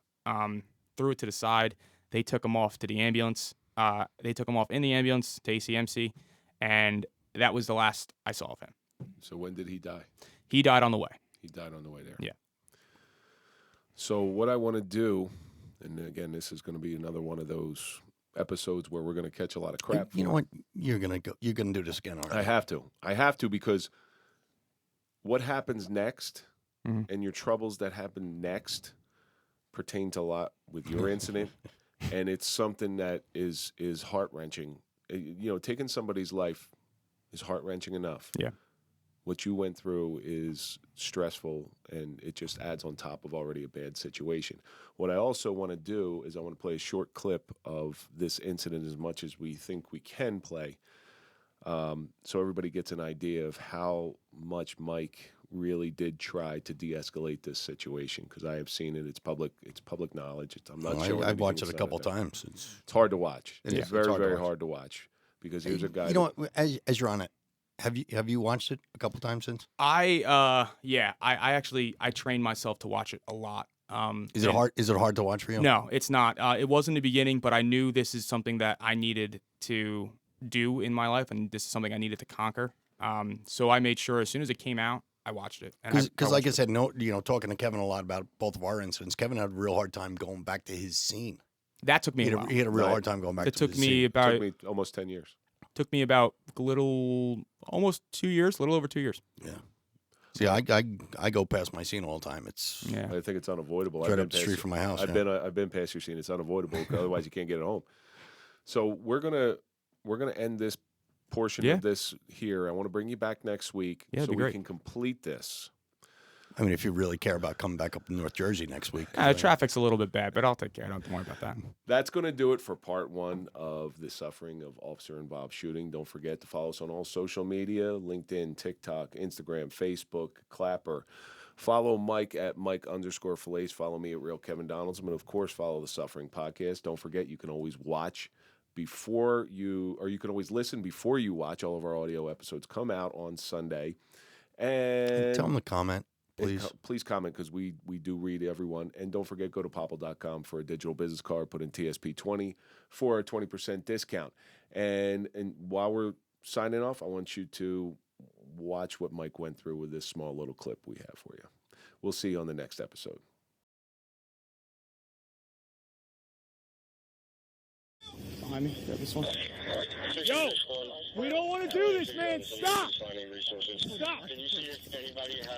[SPEAKER 4] threw it to the side. They took him off to the ambulance. They took him off in the ambulance to ACMC, and that was the last I saw of him.
[SPEAKER 2] So when did he die?
[SPEAKER 4] He died on the way.
[SPEAKER 2] He died on the way there.
[SPEAKER 4] Yeah.
[SPEAKER 2] So what I want to do, and again, this is going to be another one of those episodes where we're going to catch a lot of crap.
[SPEAKER 3] You know what? You're going to do this again, aren't you?
[SPEAKER 2] I have to because what happens next and your troubles that happen next pertain to a lot with your incident. And it's something that is heart-wrenching. Taking somebody's life is heart-wrenching enough.
[SPEAKER 4] Yeah.
[SPEAKER 2] What you went through is stressful, and it just adds on top of already a bad situation. What I also want to do is I want to play a short clip of this incident as much as we think we can play, so everybody gets an idea of how much Mike really did try to de-escalate this situation, because I have seen it. It's public knowledge. I'm not sure.
[SPEAKER 3] I've watched it a couple times.
[SPEAKER 2] It's hard to watch.
[SPEAKER 3] It's
[SPEAKER 2] very hard to watch because here's a guy.
[SPEAKER 3] You know what? As you're on it, have you watched it a couple times since?
[SPEAKER 4] I actually trained myself to watch it a lot.
[SPEAKER 3] Is it hard? Is it hard to watch for you?
[SPEAKER 4] No, it's not. It was in the beginning, but I knew this is something that I needed to do in my life, and this is something I needed to conquer. So I made sure as soon as it came out, I watched it.
[SPEAKER 3] Because like I said, talking to Kevin a lot about both of our incidents, Kevin had a real hard time going back to his scene.
[SPEAKER 4] That took me a while.
[SPEAKER 3] He had a real hard time going back to his scene.
[SPEAKER 2] It took me almost 10 years.
[SPEAKER 4] Took me about almost 2 years, a little over 2 years.
[SPEAKER 3] Yeah. See, I go past my scene all the time.
[SPEAKER 2] I think it's unavoidable.
[SPEAKER 3] It's right up the street from my house.
[SPEAKER 2] I've been past your scene. It's unavoidable. Otherwise, you can't get it home. So we're gonna end this portion of this here. I want to bring you back next week so we can complete this.
[SPEAKER 3] I mean, if you really care about coming back up to North Jersey next week.
[SPEAKER 4] Traffic's a little bit bad, but I'll take care. I don't have to worry about that.
[SPEAKER 2] That's going to do it for part one of the suffering of officer-involved shooting. Don't forget to follow us on all social media, LinkedIn, TikTok, Instagram, Facebook, Clapper. Follow Mike at Mike_Failce. Follow me at Real Kevin Donaldson. And, of course, follow the Suffering Podcast. Don't forget, you can always watch you can always listen before you watch. All of our audio episodes come out on Sunday. And
[SPEAKER 3] tell them to comment.
[SPEAKER 2] Please comment, because we do read everyone. And don't forget, go to popple.com for a digital business card. Put in TSP20 for a 20% discount. And while we're signing off, I want you to watch what Mike went through with this small little clip we have for you. We'll see you on the next episode.
[SPEAKER 4] Behind me, grab this one. Yo, we don't want to do this, man. Stop. Stop.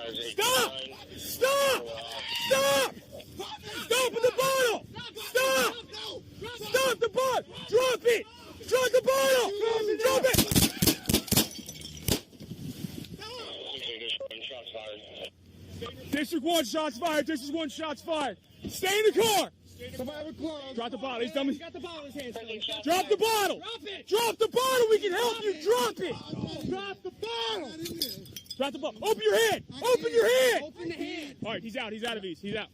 [SPEAKER 4] Stop. Stop. Stop. Stop.
[SPEAKER 5] Drop it! Drop the bottle! Drop it! District 1, shots fired. District 1, shots fired. Stay in the car. Drop the bottle. He's done. He's got the bottle in his hands. Drop the bottle. Drop it. Drop the bottle. We can help you. Drop it. Drop the bottle. Drop the bottle. Open your hand. Open your hand. Open the hand. All right, he's out. He's out of these. He's out.